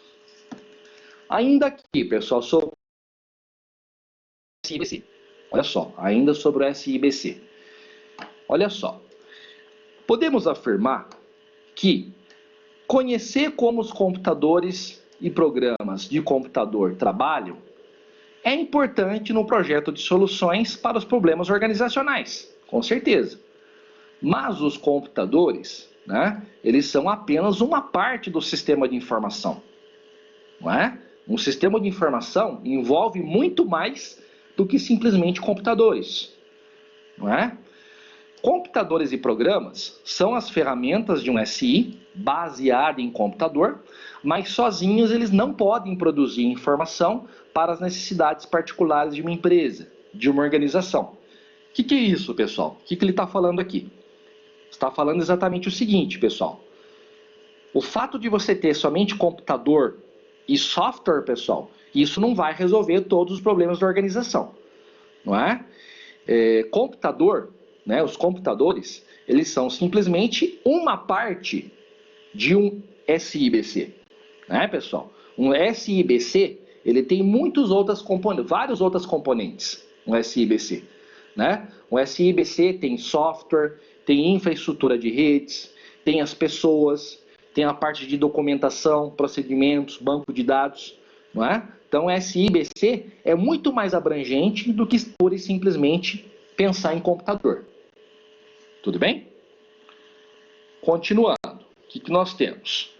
Ainda aqui, pessoal, sobre o SIBC. Olha só, ainda sobre o SIBC. Olha só. Podemos afirmar que conhecer como os computadores e programas de computador trabalham é importante no projeto de soluções para os problemas organizacionais, com certeza. Mas os computadores, né, eles são apenas uma parte do sistema de informação, não é? Um sistema de informação envolve muito mais do que simplesmente computadores, não é? Computadores e programas são as ferramentas de um SI baseada em computador, mas sozinhos eles não podem produzir informação para as necessidades particulares de uma empresa, de uma organização. O que é isso, pessoal? O que ele está falando aqui? Está falando exatamente o seguinte, pessoal. O fato de você ter somente computador e software, pessoal, isso não vai resolver todos os problemas da organização, não é? Computador, né, os computadores, eles são simplesmente uma parte de um SIBC, né, pessoal? Um SIBC, ele tem vários outros componentes, um SIBC, né? Um SIBC tem software, tem infraestrutura de redes, tem as pessoas, tem a parte de documentação, procedimentos, banco de dados, não é? Então, o SIBC é muito mais abrangente do que pura e simplesmente pensar em computador. Tudo bem? Continuando, o que nós temos?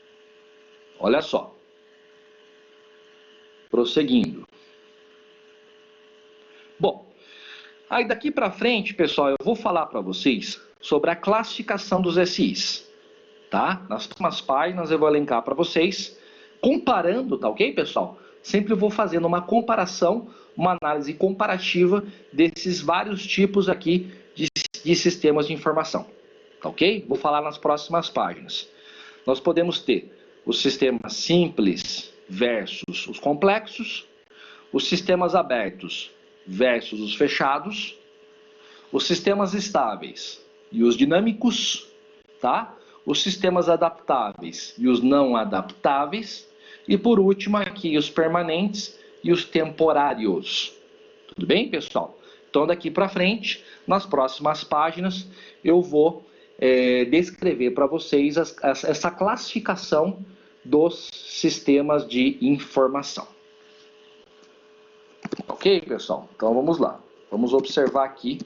Olha só. Prosseguindo. Bom, aí daqui para frente, pessoal, eu vou falar para vocês sobre a classificação dos SIs. Tá? Nas próximas páginas eu vou elencar para vocês comparando, tá ok, pessoal? Sempre vou fazendo uma comparação, uma análise comparativa desses vários tipos aqui de sistemas de informação, tá ok? Vou falar nas próximas páginas. Nós podemos ter os sistemas simples versus os complexos, os sistemas abertos versus os fechados, os sistemas estáveis e os dinâmicos, tá? Os sistemas adaptáveis e os não adaptáveis, e por último aqui os permanentes e os temporários. Tudo bem, pessoal? Então daqui para frente, nas próximas páginas, eu vou descrever para vocês essa classificação dos sistemas de informação. Ok, pessoal? Então vamos lá. Vamos observar aqui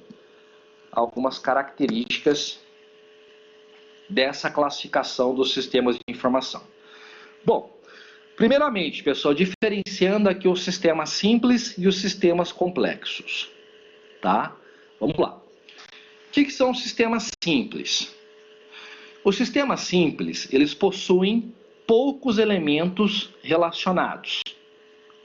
algumas características dessa classificação dos sistemas de informação. Bom, primeiramente, pessoal, diferenciando aqui os sistemas simples e os sistemas complexos, tá? Vamos lá. O que são os sistemas simples? Os sistemas simples, eles possuem poucos elementos relacionados,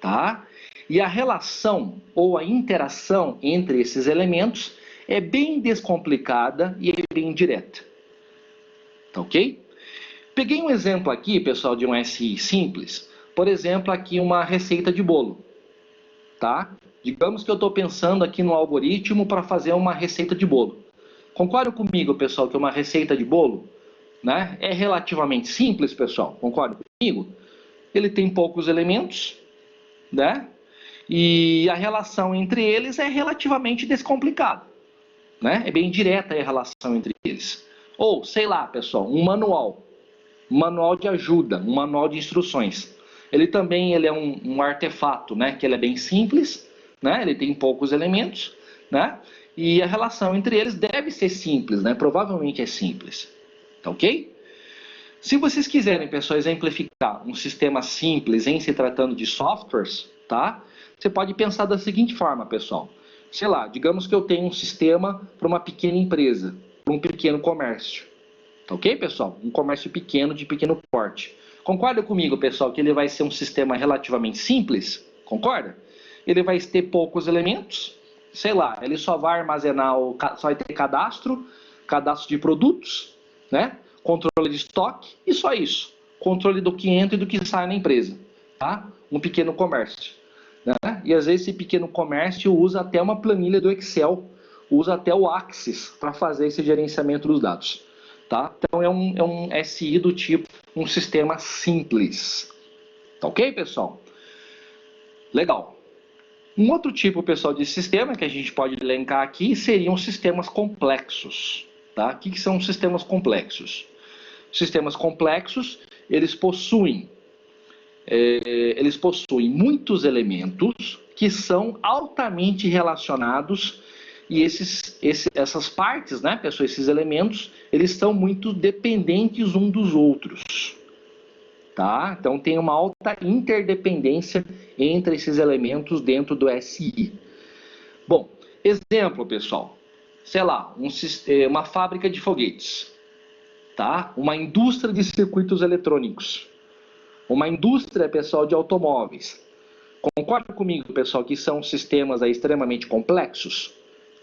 tá? E a relação ou a interação entre esses elementos é bem descomplicada e é bem direta. Tá ok? Peguei um exemplo aqui, pessoal, de um SI simples. Por exemplo, aqui uma receita de bolo. Tá? Digamos que eu estou pensando aqui no algoritmo para fazer uma receita de bolo. Concordam comigo, pessoal, que uma receita de bolo, né, é relativamente simples, pessoal? Concordam comigo? Ele tem poucos elementos, né? E a relação entre eles é relativamente descomplicada, né? É bem direta a relação entre eles. Ou, sei lá, pessoal, um manual de ajuda, um manual de instruções. Ele é um artefato, né? Que ele é bem simples, né? Ele tem poucos elementos, né? E a relação entre eles deve ser simples, né? Provavelmente é simples, tá ok? Se vocês quiserem, pessoal, exemplificar um sistema simples em se tratando de softwares, tá? Você pode pensar da seguinte forma, pessoal. Sei lá, digamos que eu tenho um sistema para uma pequena empresa, para um pequeno comércio. Tá ok, pessoal? Um comércio pequeno, de pequeno porte. Concorda comigo, pessoal, que ele vai ser um sistema relativamente simples? Concorda? Ele vai ter poucos elementos. Sei lá, ele só vai armazenar, só vai ter cadastro de produtos, né? Controle de estoque e só isso. Controle do que entra e do que sai na empresa, tá? Um pequeno comércio, né? E às vezes esse pequeno comércio usa até uma planilha do Excel, usa até o Axis para fazer esse gerenciamento dos dados, tá? Então é um SI do tipo um sistema simples, tá ok, pessoal? Legal. Um outro tipo, pessoal, de sistema que a gente pode elencar aqui seriam sistemas complexos, tá? O que são sistemas complexos? Sistemas complexos, eles possuem muitos elementos que são altamente relacionados e essas partes, né, pessoal, esses elementos, eles são muito dependentes uns dos outros, tá? Então tem uma alta interdependência entre esses elementos dentro do SI. Bom, exemplo, pessoal, sei lá, uma fábrica de foguetes, tá? Uma indústria de circuitos eletrônicos, uma indústria, pessoal, de automóveis. Concorda comigo, pessoal, que são sistemas aí extremamente complexos?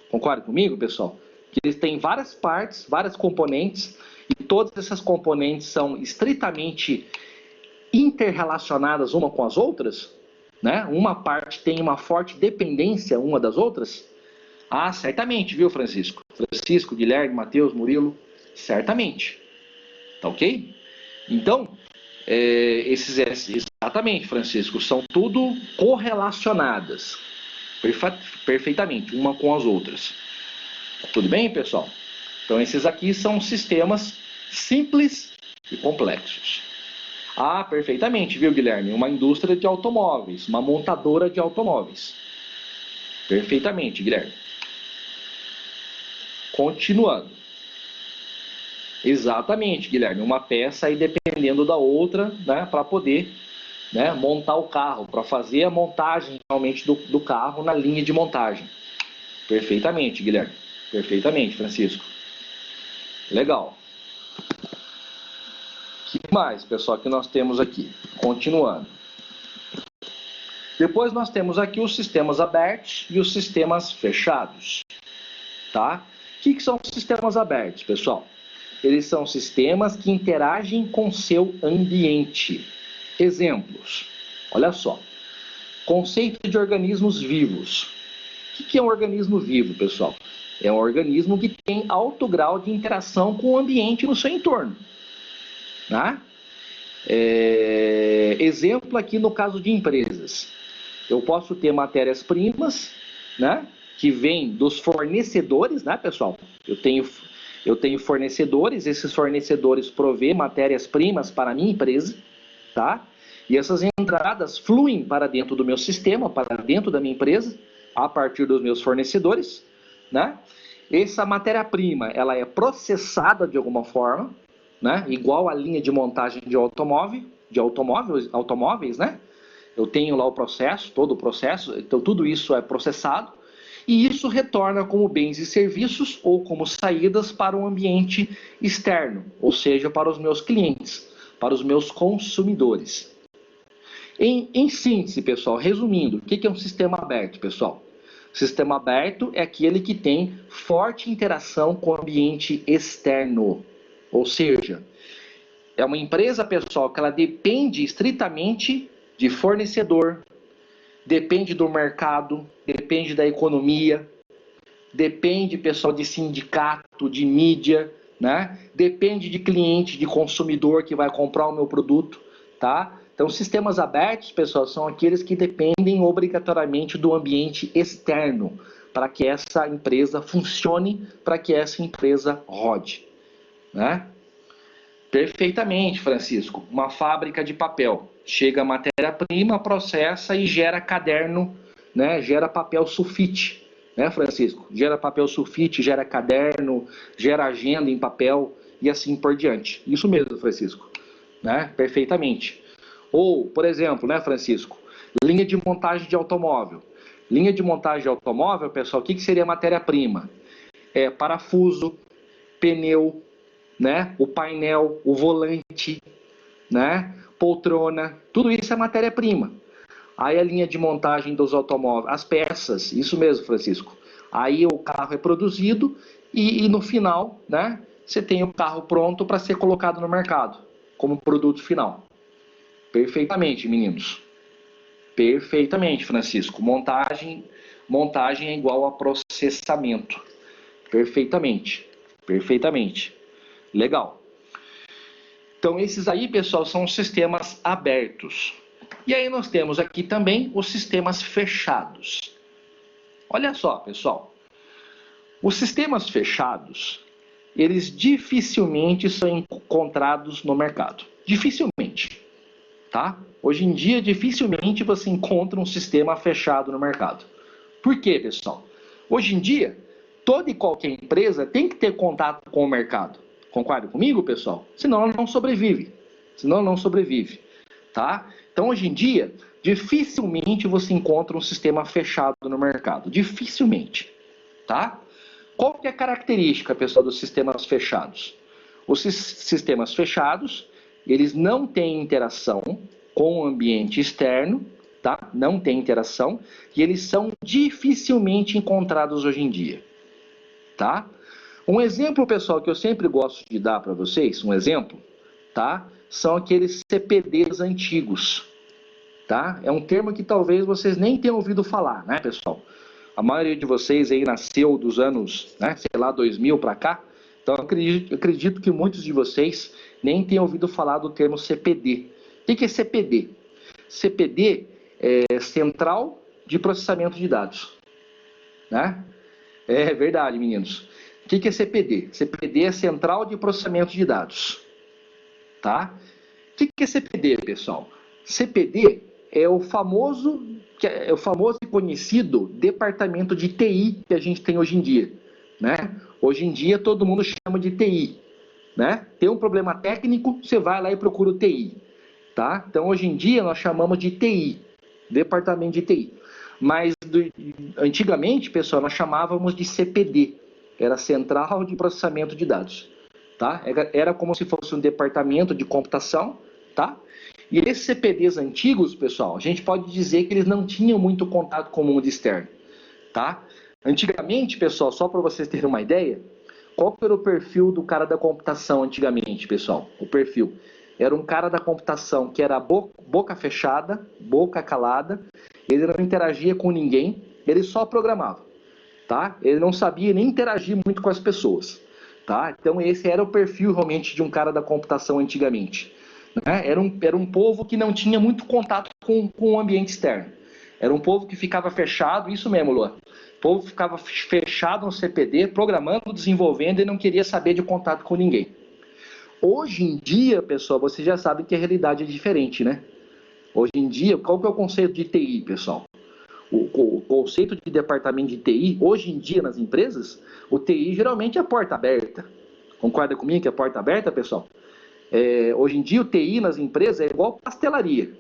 Concorda comigo, pessoal? Que eles têm várias partes, várias componentes, e todas essas componentes são estritamente interrelacionadas uma com as outras, né? Uma parte tem uma forte dependência uma das outras. Ah, certamente, viu, Francisco? Francisco, Guilherme, Matheus, Murilo, certamente. Tá ok? Então, exatamente, Francisco, são tudo correlacionadas, perfeitamente, uma com as outras. Tudo bem, pessoal? Então, esses aqui são sistemas simples e complexos. Ah, perfeitamente, viu, Guilherme? Uma indústria de automóveis, uma montadora de automóveis. Perfeitamente, Guilherme. Continuando. Exatamente, Guilherme. Uma peça aí dependendo da outra, né, para poder, né, montar o carro, para fazer a montagem realmente do carro na linha de montagem. Perfeitamente, Guilherme. Perfeitamente, Francisco. Legal. que mais, pessoal, que nós temos aqui? Continuando. Depois nós temos aqui os sistemas abertos e os sistemas fechados, tá? O que são os sistemas abertos, pessoal? Eles são sistemas que interagem com seu ambiente. Exemplos. Olha só. Conceito de organismos vivos. O que é um organismo vivo, pessoal? É um organismo que tem alto grau de interação com o ambiente no seu entorno. Tá? Exemplo aqui no caso de empresas. Eu posso ter matérias-primas, né, que vêm dos fornecedores, né, pessoal? Eu tenho fornecedores, esses fornecedores provê matérias-primas para a minha empresa, tá? E essas entradas fluem para dentro do meu sistema, para dentro da minha empresa, a partir dos meus fornecedores, né? Essa matéria-prima, ela é processada de alguma forma, né? Igual a linha de montagem de automóveis, né? Eu tenho lá o processo, todo o processo, então tudo isso é processado, e isso retorna como bens e serviços ou como saídas para o ambiente externo, ou seja, para os meus clientes, para os meus consumidores. Em síntese, pessoal, resumindo, o que é um sistema aberto, pessoal? Sistema aberto é aquele que tem forte interação com o ambiente externo, ou seja, é uma empresa, pessoal, que ela depende estritamente de fornecedor, depende do mercado, depende da economia, depende, pessoal, de sindicato, de mídia, né? Depende de cliente, de consumidor que vai comprar o meu produto, tá? Então, sistemas abertos, pessoal, são aqueles que dependem obrigatoriamente do ambiente externo para que essa empresa funcione, para que essa empresa rode, né? Perfeitamente, Francisco. Uma fábrica de papel. Chega a matéria-prima, processa e gera caderno, né? Gera papel sulfite, né, Francisco? Gera papel sulfite, gera caderno, gera agenda em papel e assim por diante. Isso mesmo, Francisco, né? Perfeitamente. Ou, por exemplo, né, Francisco? Linha de montagem de automóvel. Linha de montagem de automóvel, pessoal, o que seria matéria-prima? É parafuso, pneu, né? O painel, o volante, né? Poltrona, tudo isso é matéria-prima. Aí a linha de montagem dos automóveis, as peças, isso mesmo, Francisco. Aí o carro é produzido e no final, né? Você tem o carro pronto para ser colocado no mercado como produto final. Perfeitamente, meninos. Perfeitamente, Francisco. Montagem é igual a processamento. Perfeitamente. Perfeitamente. Legal. Então, esses aí, pessoal, são os sistemas abertos. E aí nós temos aqui também os sistemas fechados. Olha só, pessoal. Os sistemas fechados, eles dificilmente são encontrados no mercado. Dificilmente. Tá? Hoje em dia, dificilmente você encontra um sistema fechado no mercado. Por quê, pessoal? Hoje em dia, toda e qualquer empresa tem que ter contato com o mercado. Concorda comigo, pessoal? Senão ela não sobrevive. Tá? Então, hoje em dia, dificilmente você encontra um sistema fechado no mercado. Dificilmente. Tá? Qual que é a característica, pessoal, dos sistemas fechados? Os sistemas fechados, eles não têm interação com o ambiente externo, tá? Não tem interação, e eles são dificilmente encontrados hoje em dia, tá? Um exemplo, pessoal, que eu sempre gosto de dar para vocês, um exemplo, tá? São aqueles CPDs antigos, tá? É um termo que talvez vocês nem tenham ouvido falar, né, pessoal? A maioria de vocês aí nasceu dos anos, né, sei lá, 2000 para cá, então eu acredito que muitos de vocês nem tenham ouvido falar do termo CPD. O que é CPD? CPD é Central de Processamento de Dados, né? É verdade, meninos. O que é CPD? CPD é Central de Processamento de Dados, tá? O que é CPD, pessoal? CPD é o famoso e conhecido departamento de TI que a gente tem hoje em dia, né? Hoje em dia todo mundo chama de TI, né? Tem um problema técnico, você vai lá e procura o TI, tá? Então hoje em dia nós chamamos de TI, departamento de TI. Mas antigamente, pessoal, nós chamávamos de CPD, era Central de Processamento de Dados, tá? Era como se fosse um departamento de computação, tá? E esses CPDs antigos, pessoal, a gente pode dizer que eles não tinham muito contato com o mundo externo, tá? Antigamente, pessoal, só para vocês terem uma ideia, qual era o perfil do cara da computação antigamente, pessoal? O perfil era um cara da computação que era boca fechada, boca calada, ele não interagia com ninguém, ele só programava, tá? Ele não sabia nem interagir muito com as pessoas, tá? Então esse era o perfil realmente de um cara da computação antigamente, né? Era um povo que não tinha muito contato com o ambiente externo. Era um povo que ficava fechado, isso mesmo, Lua. O povo ficava fechado no CPD, programando, desenvolvendo e não queria saber de contato com ninguém. Hoje em dia, pessoal, vocês já sabem que a realidade é diferente, né? Hoje em dia, qual que é o conceito de TI, pessoal? O conceito de departamento de TI, hoje em dia nas empresas, o TI geralmente é a porta aberta. Concorda comigo que é a porta aberta, pessoal? Hoje em dia o TI nas empresas é igual pastelaria.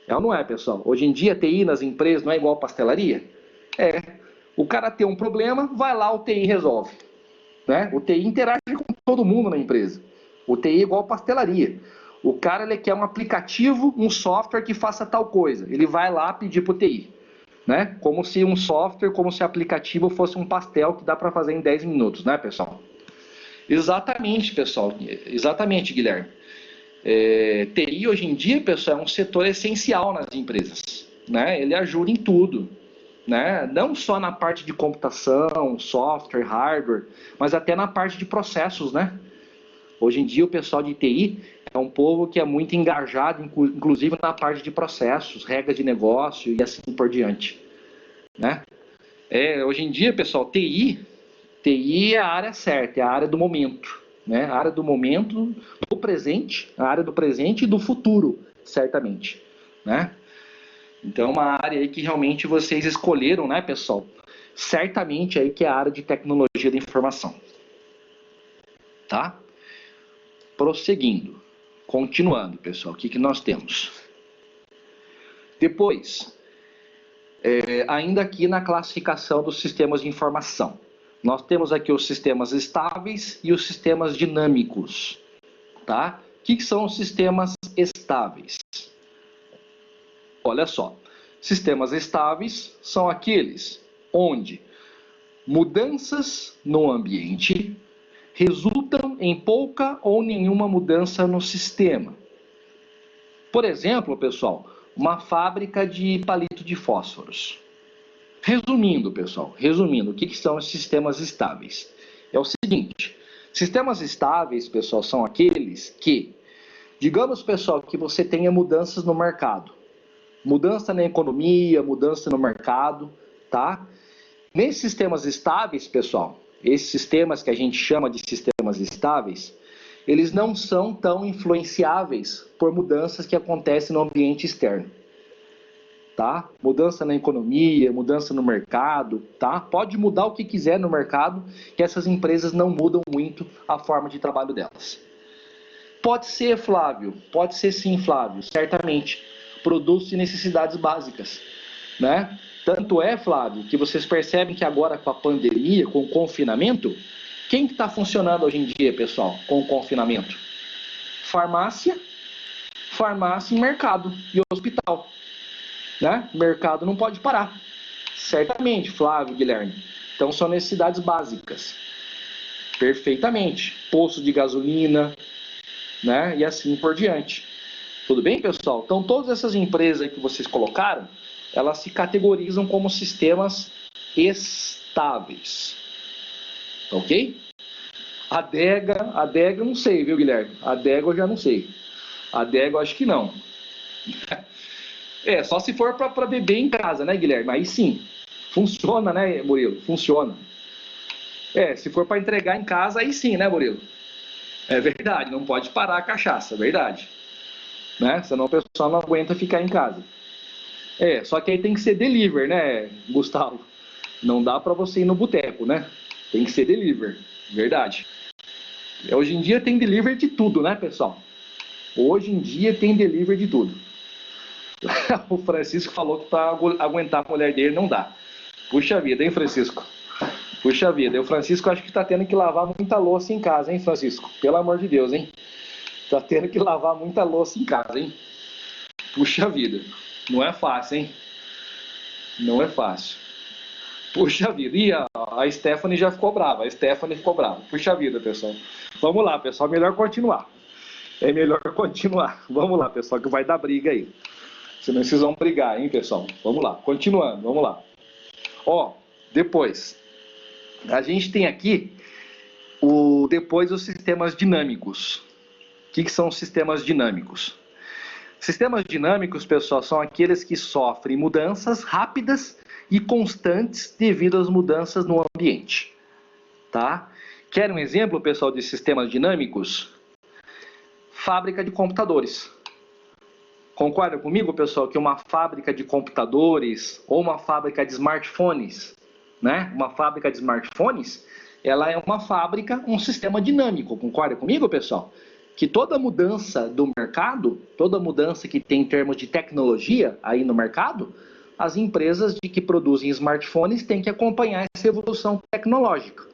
É ou não é, pessoal? Hoje em dia TI nas empresas não é igual pastelaria? É. O cara tem um problema, vai lá, o TI resolve. Né? O TI interage com todo mundo na empresa. O TI é igual pastelaria. O cara ele quer um aplicativo, um software que faça tal coisa. Ele vai lá pedir para o TI. Né? Como se um software, como se o aplicativo fosse um pastel que dá para fazer em 10 minutos, né, pessoal? Exatamente, pessoal. Exatamente, Guilherme. TI hoje em dia, pessoal, é um setor essencial nas empresas. Né? Ele ajuda em tudo. Né? Não só na parte de computação, software, hardware, mas até na parte de processos, né? Hoje em dia o pessoal de TI é um povo que é muito engajado, inclusive na parte de processos, regras de negócio e assim por diante, né? Hoje em dia, pessoal, TI é a área certa, é a área do momento, né? A área do momento, do presente, a área do presente e do futuro, certamente, né? Então, é uma área aí que realmente vocês escolheram, né, pessoal? Certamente aí que é a área de tecnologia da informação. Tá? Prosseguindo. Continuando, pessoal. O que nós temos? Depois, ainda aqui na classificação dos sistemas de informação. Nós temos aqui os sistemas estáveis e os sistemas dinâmicos. Tá? O que são os sistemas estáveis? Olha só, sistemas estáveis são aqueles onde mudanças no ambiente resultam em pouca ou nenhuma mudança no sistema. Por exemplo, pessoal, uma fábrica de palito de fósforos. Resumindo, pessoal, o que são os sistemas estáveis? É o seguinte, sistemas estáveis, pessoal, são aqueles que, digamos, pessoal, que você tenha mudanças no mercado. Mudança na economia, mudança no mercado, tá? Nesses sistemas estáveis, pessoal, esses sistemas que a gente chama de sistemas estáveis, eles não são tão influenciáveis por mudanças que acontecem no ambiente externo, tá? Mudança na economia, mudança no mercado, tá? Pode mudar o que quiser no mercado, que essas empresas não mudam muito a forma de trabalho delas. Pode ser, Flávio, pode ser sim, Flávio, certamente. Produtos e necessidades básicas, né? Tanto é, Flávio, que vocês percebem que agora com a pandemia, com o confinamento, quem que está funcionando hoje em dia, pessoal, com o confinamento? Farmácia e mercado e hospital, né? Mercado não pode parar, certamente, Flávio, Guilherme. Então são necessidades básicas, perfeitamente. Posto de gasolina, né? E assim por diante. Tudo bem, pessoal? Então, todas essas empresas que vocês colocaram, elas se categorizam como sistemas estáveis. Ok? A adega eu não sei, viu, Guilherme? A adega eu já não sei. A adega eu acho que não. Só se for para beber em casa, né, Guilherme? Aí sim. Funciona, né, Murilo? Funciona. Se for para entregar em casa, aí sim, né, Murilo? É verdade, não pode parar a cachaça, é verdade. Né? Senão o pessoal não aguenta ficar em casa. Só que aí tem que ser delivery, né, Gustavo? Não dá para você ir no boteco, né? Tem que ser delivery, verdade. Hoje em dia tem delivery de tudo, né, pessoal? Hoje em dia tem delivery de tudo. O Francisco falou que para aguentar a mulher dele não dá. Puxa vida, hein, Francisco? Puxa vida, o Francisco acho que está tendo que lavar muita louça em casa, hein, Francisco? Pelo amor de Deus, hein? Tá tendo que lavar muita louça em casa, hein? Puxa vida, não é fácil, hein? Não é fácil. Puxa vida, e a Stephanie já ficou brava, a Stephanie ficou brava. Puxa vida, pessoal. Vamos lá, pessoal, melhor continuar. É melhor continuar. Vamos lá, pessoal, que vai dar briga aí. Senão vocês vão brigar, hein, pessoal? Vamos lá, continuando, vamos lá. Ó, depois, a gente tem aqui depois os sistemas dinâmicos. O que são os sistemas dinâmicos? Sistemas dinâmicos, pessoal, são aqueles que sofrem mudanças rápidas e constantes devido às mudanças no ambiente. Tá? Quer um exemplo, pessoal, de sistemas dinâmicos? Fábrica de computadores. Concorda comigo, pessoal, que uma fábrica de computadores ou uma fábrica de smartphones, né? Uma fábrica de smartphones, ela é uma fábrica, um sistema dinâmico. Concorda comigo, pessoal? Que toda mudança do mercado, toda mudança que tem em termos de tecnologia aí no mercado, as empresas que produzem smartphones têm que acompanhar essa evolução tecnológica.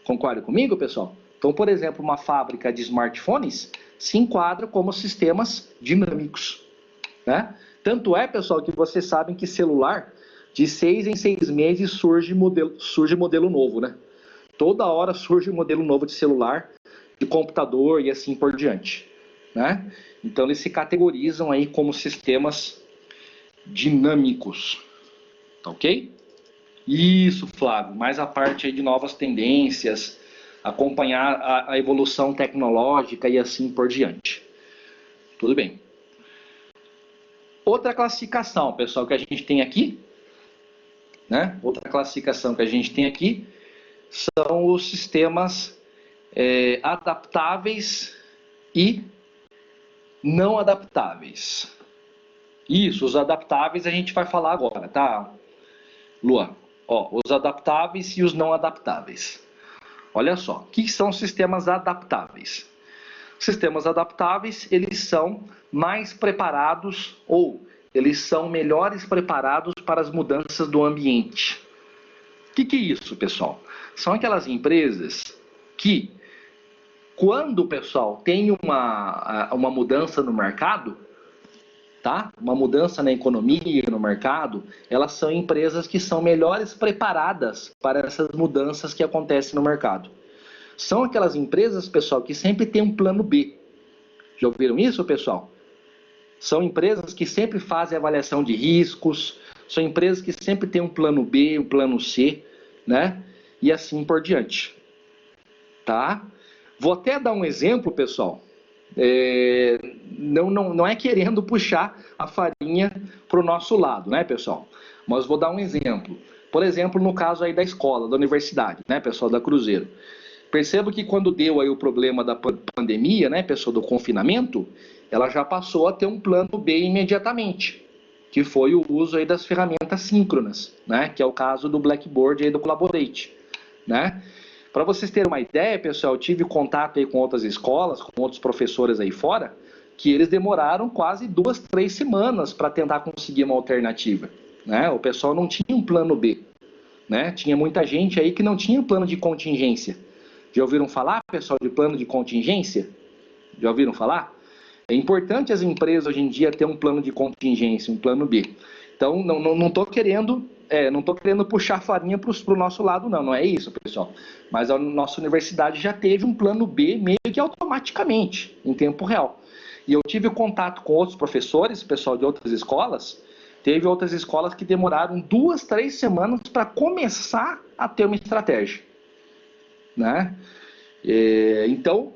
Concorda comigo, pessoal? Então, por exemplo, uma fábrica de smartphones se enquadra como sistemas dinâmicos, né? Tanto é, pessoal, que vocês sabem que celular, de 6 em 6 meses surge modelo novo, né? Toda hora surge um modelo novo de celular, de computador e assim por diante, né? Então eles se categorizam aí como sistemas dinâmicos, tá ok? Isso, Flávio, mais a parte aí de novas tendências, acompanhar a evolução tecnológica e assim por diante. Tudo bem. Outra classificação, pessoal, que a gente tem aqui, né? Outra classificação que a gente tem aqui são os sistemas adaptáveis e não adaptáveis. Isso, os adaptáveis a gente vai falar agora, tá, Luan? Ó, os adaptáveis e os não adaptáveis. Olha só, o que são sistemas adaptáveis? Sistemas adaptáveis, eles são mais preparados ou eles são melhores preparados para as mudanças do ambiente. O que é isso, pessoal? São aquelas empresas que, quando, pessoal, tem uma mudança no mercado, tá? Uma mudança na economia, no mercado, elas são empresas que são melhores preparadas para essas mudanças que acontecem no mercado. São aquelas empresas, pessoal, que sempre tem um plano B. Já ouviram isso, pessoal? São empresas que sempre fazem avaliação de riscos, são empresas que sempre têm um plano B, um plano C, né? E assim por diante. Tá? Vou até dar um exemplo, pessoal. Não é querendo puxar a farinha para o nosso lado, né, pessoal? Mas vou dar um exemplo. Por exemplo, no caso aí da escola, da universidade, né, pessoal, da Cruzeiro. Percebo que quando deu aí o problema da pandemia, né, pessoal, do confinamento, ela já passou a ter um plano B imediatamente, que foi o uso aí das ferramentas síncronas, né, que é o caso do Blackboard e do Collaborate, né? Para vocês terem uma ideia, pessoal, eu tive contato aí com outras escolas, com outros professores aí fora, que eles demoraram quase 2, 3 semanas para tentar conseguir uma alternativa, né? O pessoal não tinha um plano B, né? Tinha muita gente aí que não tinha plano de contingência. Já ouviram falar, pessoal, de plano de contingência? Já ouviram falar? É importante as empresas hoje em dia ter um plano de contingência, um plano B. Então, não estou querendo puxar farinha para o nosso lado, não é isso, pessoal. Mas a nossa universidade já teve um plano B meio que automaticamente, em tempo real. E eu tive contato com outros professores, pessoal de outras escolas, teve outras escolas que demoraram 2, 3 semanas para começar a ter uma estratégia, né? Então,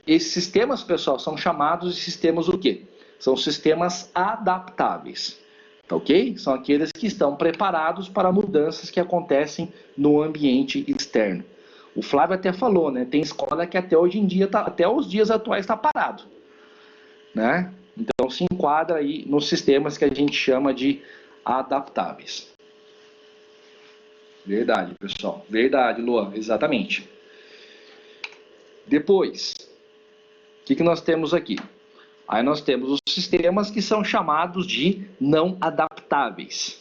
esses sistemas, pessoal, são chamados de sistemas o quê? São sistemas adaptáveis. Tá ok? São aqueles que estão preparados para mudanças que acontecem no ambiente externo. O Flávio até falou, né? Tem escola que até hoje em dia, até os dias atuais, está parado, né? Então se enquadra aí nos sistemas que a gente chama de adaptáveis. Verdade, pessoal. Verdade, Luan. Exatamente. Depois, o que nós temos aqui? Aí nós temos os sistemas que são chamados de não adaptáveis.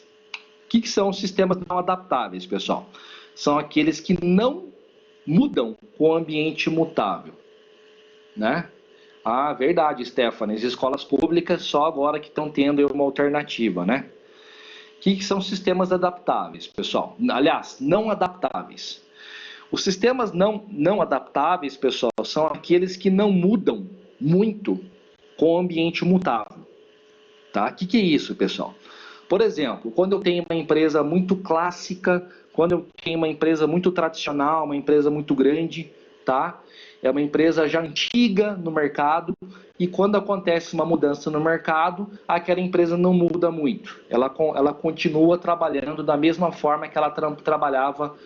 O que são os sistemas não adaptáveis, pessoal? são aqueles que não mudam com o ambiente mutável, né? Ah, verdade, Stephanie, as escolas públicas só agora que estão tendo uma alternativa, né? O que são sistemas adaptáveis, pessoal? Aliás, não adaptáveis. Os sistemas não adaptáveis, pessoal, são aqueles que não mudam muito com o ambiente mutável, tá? O que é isso, pessoal? Por exemplo, quando eu tenho uma empresa muito clássica, quando eu tenho uma empresa muito tradicional, uma empresa muito grande, tá? É uma empresa já antiga no mercado, e quando acontece uma mudança no mercado, aquela empresa não muda muito. Ela continua trabalhando da mesma forma que ela trabalhava,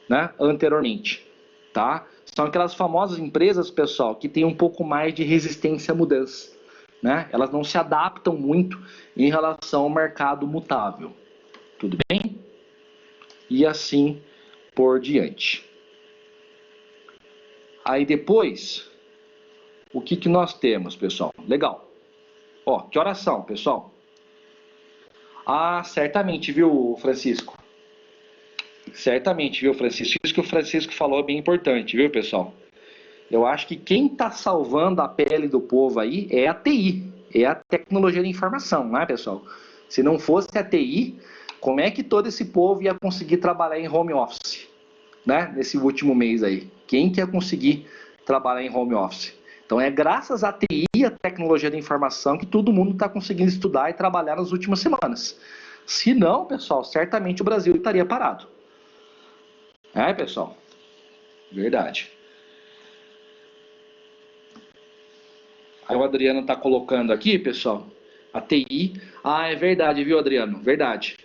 né, anteriormente, tá? São aquelas famosas empresas, pessoal, que têm um pouco mais de resistência à mudança, né? Elas não se adaptam muito em relação ao mercado mutável. Tudo bem? E assim por diante. Aí depois, o que nós temos, pessoal? Legal. Ó, que horas são, pessoal? Ah, certamente, viu, Francisco? Certamente, viu, Francisco? Isso que o Francisco falou é bem importante, viu, pessoal? Eu acho que quem está salvando a pele do povo aí é a TI, é a tecnologia da informação, né, pessoal? Se não fosse a TI, como é que todo esse povo ia conseguir trabalhar em home office, né? Nesse último mês aí. Quem que ia conseguir trabalhar em home office? Então é graças à TI, a tecnologia da informação, que todo mundo está conseguindo estudar e trabalhar nas últimas semanas. Se não, pessoal, certamente o Brasil estaria parado. É, pessoal? Verdade. Aí o Adriano está colocando aqui, pessoal, a TI. Ah, é verdade, viu, Adriano? Verdade.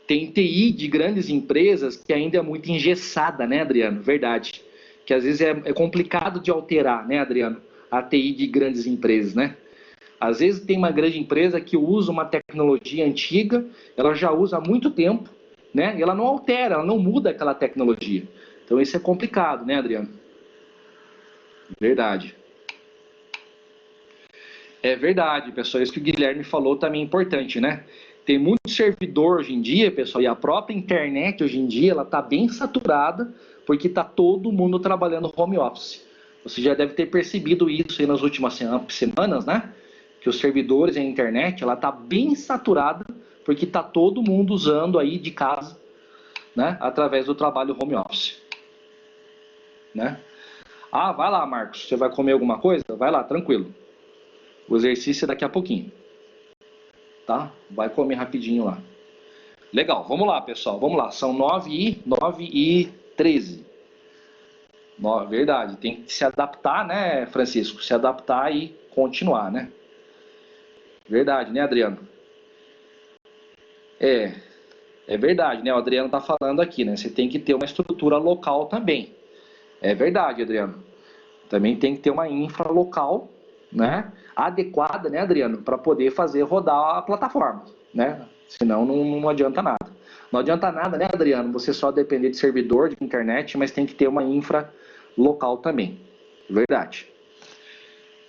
Tem TI de grandes empresas que ainda é muito engessada, né, Adriano? Verdade. Que às vezes é complicado de alterar, né, Adriano? A TI de grandes empresas, né? Às vezes tem uma grande empresa que usa uma tecnologia antiga, ela já usa há muito tempo, né? E ela não altera, ela não muda aquela tecnologia. Então isso é complicado, né, Adriano? Verdade. É verdade, pessoal. Isso que o Guilherme falou também é importante, né? Tem muito servidor hoje em dia, pessoal, e a própria internet hoje em dia, ela está bem saturada, porque está todo mundo trabalhando home office. Você já deve ter percebido isso aí nas últimas semanas, né? Que os servidores e a internet, ela está bem saturada, porque está todo mundo usando aí de casa, né? Através do trabalho home office, né? Ah, vai lá, Marcos. Você vai comer alguma coisa? Vai lá, tranquilo. O exercício é daqui a pouquinho, tá? Vai comer rapidinho lá. Legal, vamos lá, pessoal. Vamos lá, são 9h13. Verdade, tem que se adaptar, né, Francisco? Se adaptar e continuar, né? Verdade, né, Adriano? É verdade, né? O Adriano tá falando aqui, né? Você tem que ter uma estrutura local também. É verdade, Adriano. Também tem que ter uma infra local, né, adequada, né, Adriano, para poder fazer rodar a plataforma, né? Senão não adianta nada. Não adianta nada, né, Adriano, você só depender de servidor, de internet, mas tem que ter uma infra local também. Verdade.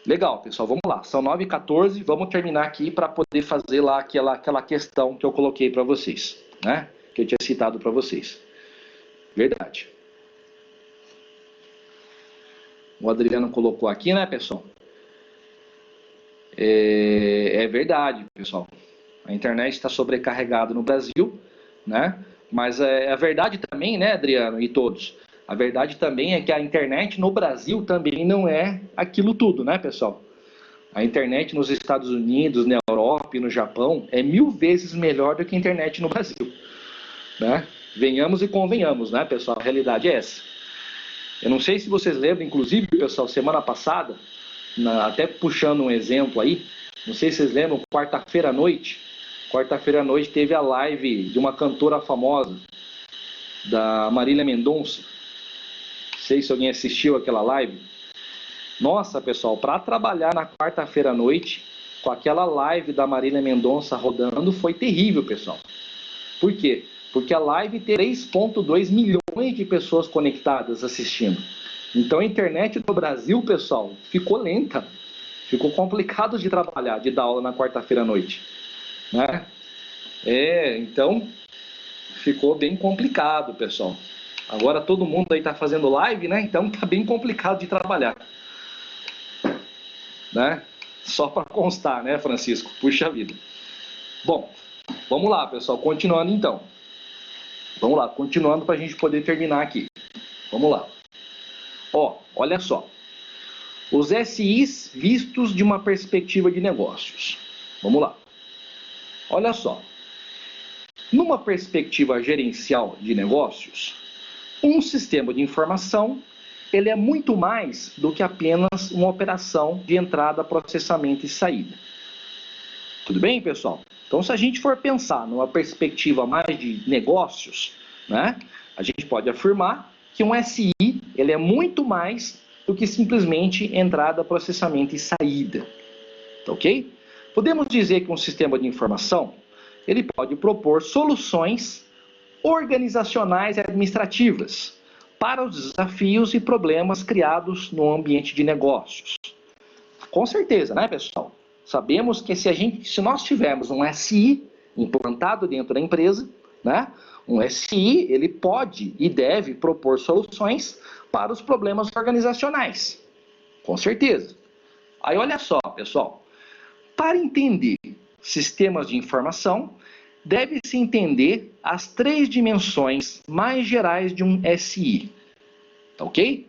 Legal, pessoal, vamos lá. São 9h14, vamos terminar aqui para poder fazer lá aquela questão que eu coloquei para vocês, né? Que eu tinha citado para vocês. Verdade. O Adriano colocou aqui, né, pessoal? É verdade, pessoal. A internet está sobrecarregada no Brasil, né? Mas a verdade também, né, Adriano e todos? A verdade também é que a internet no Brasil também não é aquilo tudo, né, pessoal? A internet nos Estados Unidos, na Europa e no Japão é 1000 vezes melhor do que a internet no Brasil, né? Venhamos e convenhamos, né, pessoal? A realidade é essa. Eu não sei se vocês lembram, inclusive, pessoal, semana passada, até puxando um exemplo aí, não sei se vocês lembram, quarta-feira à noite teve a live de uma cantora famosa, da Marília Mendonça. Não sei se alguém assistiu aquela live. Nossa, pessoal, para trabalhar na quarta-feira à noite, com aquela live da Marília Mendonça rodando, foi terrível, pessoal. Por quê? Porque a live tem 3,2 milhões de pessoas conectadas assistindo. Então a internet no Brasil, pessoal, ficou lenta. Ficou complicado de trabalhar, de dar aula na quarta-feira à noite, né? Então ficou bem complicado, pessoal. Agora todo mundo aí está fazendo live, né? Então tá bem complicado de trabalhar, né? Só para constar, né, Francisco? Puxa vida. Bom, vamos lá, pessoal. Continuando então. Vamos lá, continuando para a gente poder terminar aqui. Vamos lá. Ó, olha só. Os SIs vistos de uma perspectiva de negócios. Vamos lá. Olha só. Numa perspectiva gerencial de negócios, um sistema de informação, ele é muito mais do que apenas uma operação de entrada, processamento e saída. Tudo bem, pessoal? Então, se a gente for pensar numa perspectiva mais de negócios, né, a gente pode afirmar que um SI, ele é muito mais do que simplesmente entrada, processamento e saída. Tá ok? Podemos dizer que um sistema de informação, ele pode propor soluções organizacionais e administrativas para os desafios e problemas criados no ambiente de negócios. Com certeza, né, pessoal? Sabemos que se nós tivermos um SI implantado dentro da empresa, né, um SI, ele pode e deve propor soluções para os problemas organizacionais. Com certeza. Aí olha só, pessoal. Para entender sistemas de informação, deve-se entender as 3 dimensões mais gerais de um SI. Tá ok?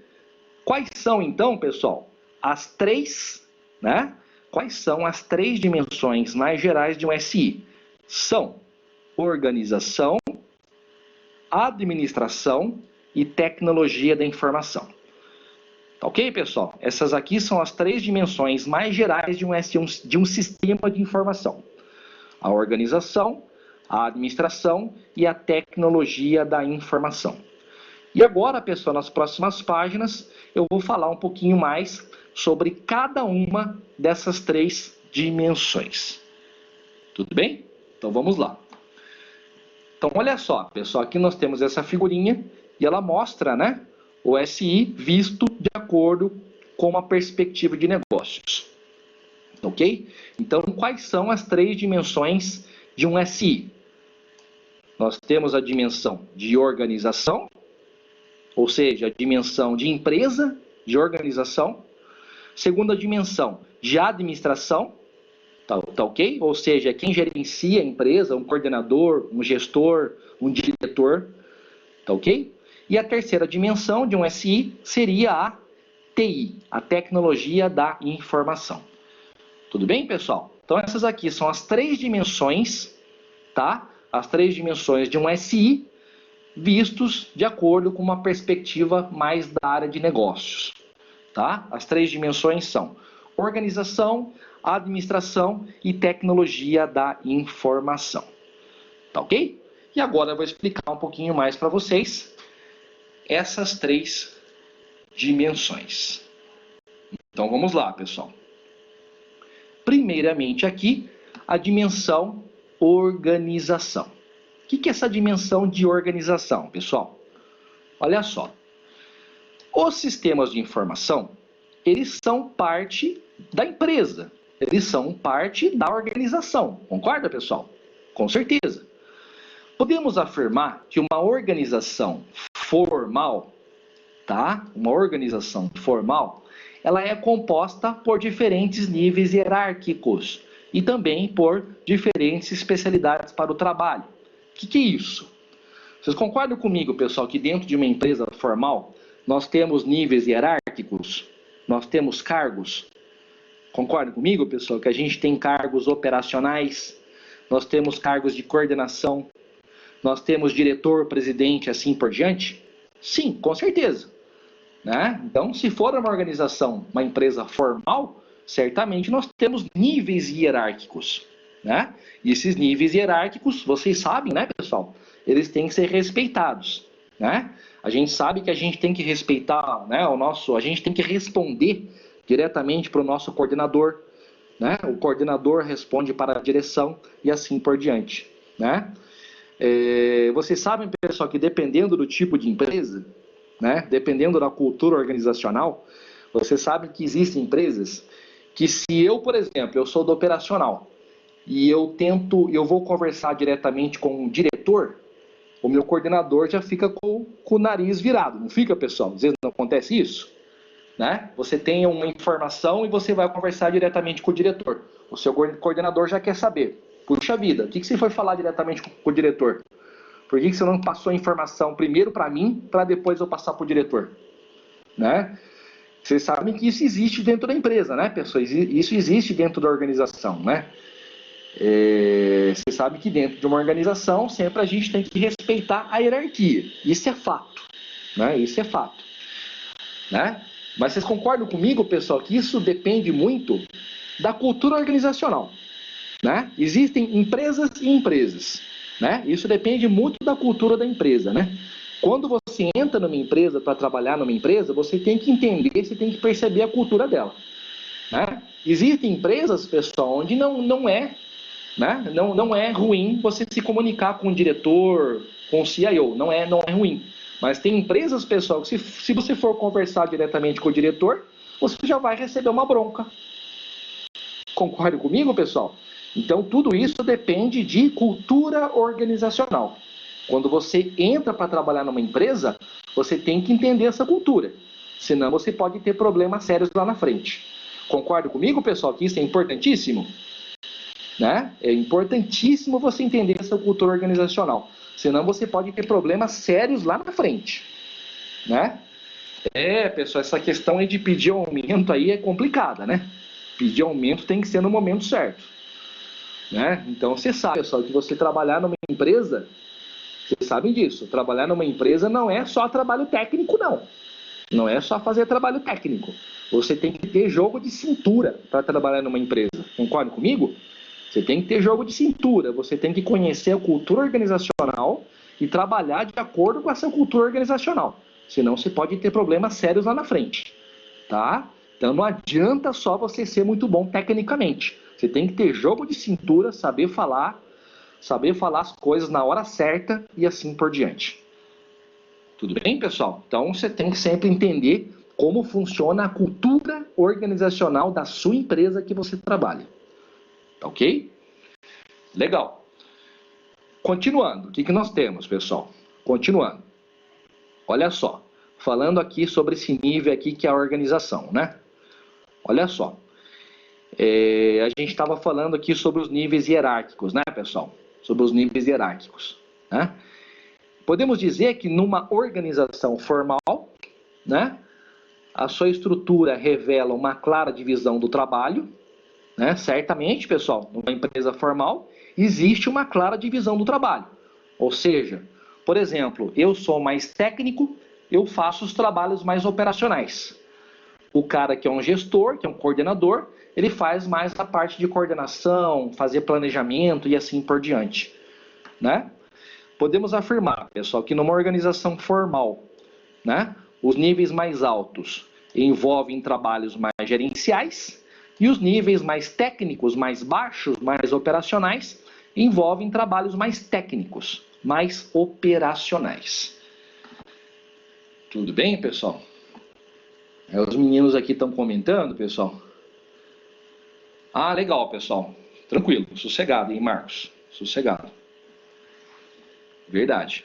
Quais são, então, pessoal, as 3, né? Quais são as 3 dimensões mais gerais de um SI? São organização, administração e tecnologia da informação. Tá ok, pessoal? Essas aqui são as 3 dimensões mais gerais de um sistema de informação. A organização, a administração e a tecnologia da informação. E agora, pessoal, nas próximas páginas, eu vou falar um pouquinho mais sobre cada uma dessas 3 dimensões. Tudo bem? Então vamos lá. Então olha só, pessoal, aqui nós temos essa figurinha e ela mostra, né, o SI visto de acordo com uma perspectiva de negócios. Ok? Então, quais são as 3 dimensões de um SI? Nós temos a dimensão de organização, ou seja, a dimensão de empresa, de organização. Segunda dimensão, de administração, tá ok? Ou seja, quem gerencia a empresa, um coordenador, um gestor, um diretor, tá ok? E a terceira dimensão de um SI seria a TI, a tecnologia da informação. Tudo bem, pessoal? Então essas aqui são as 3 dimensões, tá? As 3 dimensões de um SI vistos de acordo com uma perspectiva mais da área de negócios, tá? As 3 dimensões são organização, administração e tecnologia da informação. Tá ok? E agora eu vou explicar um pouquinho mais para vocês essas 3 dimensões. Então vamos lá, pessoal. Primeiramente aqui, a dimensão organização. O que é essa dimensão de organização, pessoal? Olha só. Os sistemas de informação, eles são parte da empresa. Eles são parte da organização. Concorda, pessoal? Com certeza. Podemos afirmar que uma organização formal, tá? Uma organização formal, ela é composta por diferentes níveis hierárquicos e também por diferentes especialidades para o trabalho. O que é isso? Vocês concordam comigo, pessoal, que dentro de uma empresa formal nós temos níveis hierárquicos, nós temos cargos? Concordam comigo, pessoal, que a gente tem cargos operacionais, nós temos cargos de coordenação, nós temos diretor, presidente, assim por diante? Sim, com certeza. Né? Então, se for uma organização, uma empresa formal, certamente nós temos níveis hierárquicos. Né? E esses níveis hierárquicos, vocês sabem, né, pessoal? Eles têm que ser respeitados. Né? A gente sabe que a gente tem que respeitar, né, a gente tem que responder diretamente para o nosso coordenador. Né? O coordenador responde para a direção e assim por diante. Né? Vocês sabem, pessoal, que dependendo do tipo de empresa, né, dependendo da cultura organizacional, vocês sabem que existem empresas que se eu, por exemplo, eu sou do operacional e eu vou conversar diretamente com o diretor, o meu coordenador já fica com o nariz virado. Não fica, pessoal? Às vezes não acontece isso, né? Você tem uma informação e você vai conversar diretamente com o diretor. O seu coordenador já quer saber. Puxa vida, o que você foi falar diretamente com o diretor? Por que você não passou a informação primeiro para mim, para depois eu passar para o diretor? Né? Vocês sabem que isso existe dentro da empresa, né, pessoal? Isso existe dentro da organização, né? Vocês sabem que dentro de uma organização sempre a gente tem que respeitar a hierarquia. Isso é fato, né? Isso é fato, né? Mas vocês concordam comigo, pessoal, que isso depende muito da cultura organizacional, né? Existem empresas e empresas, né? Isso depende muito da cultura da empresa, né? Quando você entra numa empresa para trabalhar numa empresa, você tem que entender, você tem que perceber a cultura dela, né? Existem empresas, pessoal, onde não é, né? Não é ruim você se comunicar com o diretor, com o CIO, não é ruim. Mas tem empresas, pessoal, que se você for conversar diretamente com o diretor, você já vai receber uma bronca. Concorda comigo, pessoal? Então, tudo isso depende de cultura organizacional. Quando você entra para trabalhar numa empresa, você tem que entender essa cultura. Senão, você pode ter problemas sérios lá na frente. Concorda comigo, pessoal, que isso é importantíssimo? Né? É importantíssimo você entender essa cultura organizacional. Senão, você pode ter problemas sérios lá na frente. Né? Pessoal, essa questão aí de pedir aumento aí é complicada, né? Pedir aumento tem que ser no momento certo. Né? Então, você sabe, pessoal, que você trabalhar numa empresa, vocês sabem disso, trabalhar numa empresa não é só trabalho técnico, não. Não é só fazer trabalho técnico. Você tem que ter jogo de cintura para trabalhar numa empresa. Concorda comigo? Você tem que ter jogo de cintura, você tem que conhecer a cultura organizacional e trabalhar de acordo com essa cultura organizacional. Senão você pode ter problemas sérios lá na frente. Tá? Então não adianta só você ser muito bom tecnicamente. Você tem que ter jogo de cintura, saber falar as coisas na hora certa e assim por diante. Tudo bem, pessoal? Então você tem que sempre entender como funciona a cultura organizacional da sua empresa que você trabalha. Tá ok? Legal. Continuando, o que nós temos, pessoal? Continuando. Olha só. Falando aqui sobre esse nível aqui que é a organização, né? Olha só. A gente estava falando aqui sobre os níveis hierárquicos, né, pessoal? Sobre os níveis hierárquicos, né? Podemos dizer que numa organização formal, né, a sua estrutura revela uma clara divisão do trabalho, né? Certamente, pessoal, numa empresa formal, existe uma clara divisão do trabalho. Ou seja, por exemplo, eu sou mais técnico, eu faço os trabalhos mais operacionais. O cara que é um gestor, que é um coordenador, ele faz mais a parte de coordenação, fazer planejamento e assim por diante, né? Podemos afirmar, pessoal, que numa organização formal, né, os níveis mais altos envolvem trabalhos mais gerenciais e os níveis mais técnicos, mais baixos, mais operacionais, envolvem trabalhos mais técnicos, mais operacionais. Tudo bem, pessoal? Os meninos aqui estão comentando, pessoal. Ah, legal, pessoal. Tranquilo, sossegado, hein, Marcos? Sossegado. Verdade.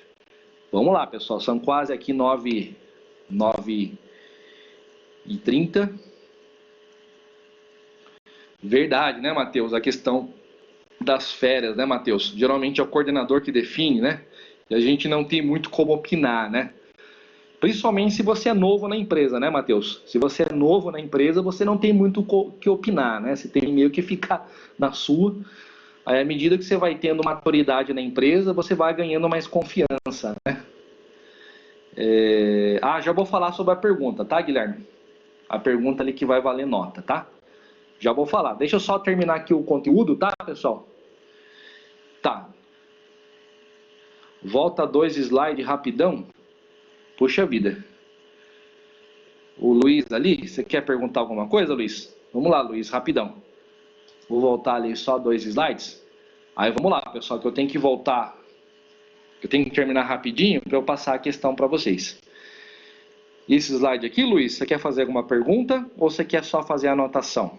Vamos lá, pessoal. São quase aqui 9h30. Verdade, né, Matheus? A questão das férias, né, Matheus? Geralmente é o coordenador que define, né? E a gente não tem muito como opinar, né? Principalmente se você é novo na empresa, né, Matheus? Se você é novo na empresa, você não tem muito o que opinar, né? Você tem meio que ficar na sua. Aí, à medida que você vai tendo maturidade na empresa, você vai ganhando mais confiança, né? Já vou falar sobre a pergunta, tá, Guilherme? A pergunta ali que vai valer nota, tá? Já vou falar. Deixa eu só terminar aqui o conteúdo, tá, pessoal? Tá. Volta 2 slides rapidão. Puxa vida. O Luiz ali, você quer perguntar alguma coisa, Luiz? Vamos lá, Luiz, rapidão. Vou voltar ali só 2 slides. Aí vamos lá, pessoal, que eu tenho que voltar. Eu tenho que terminar rapidinho para eu passar a questão para vocês. Esse slide aqui, Luiz, você quer fazer alguma pergunta ou você quer só fazer a anotação?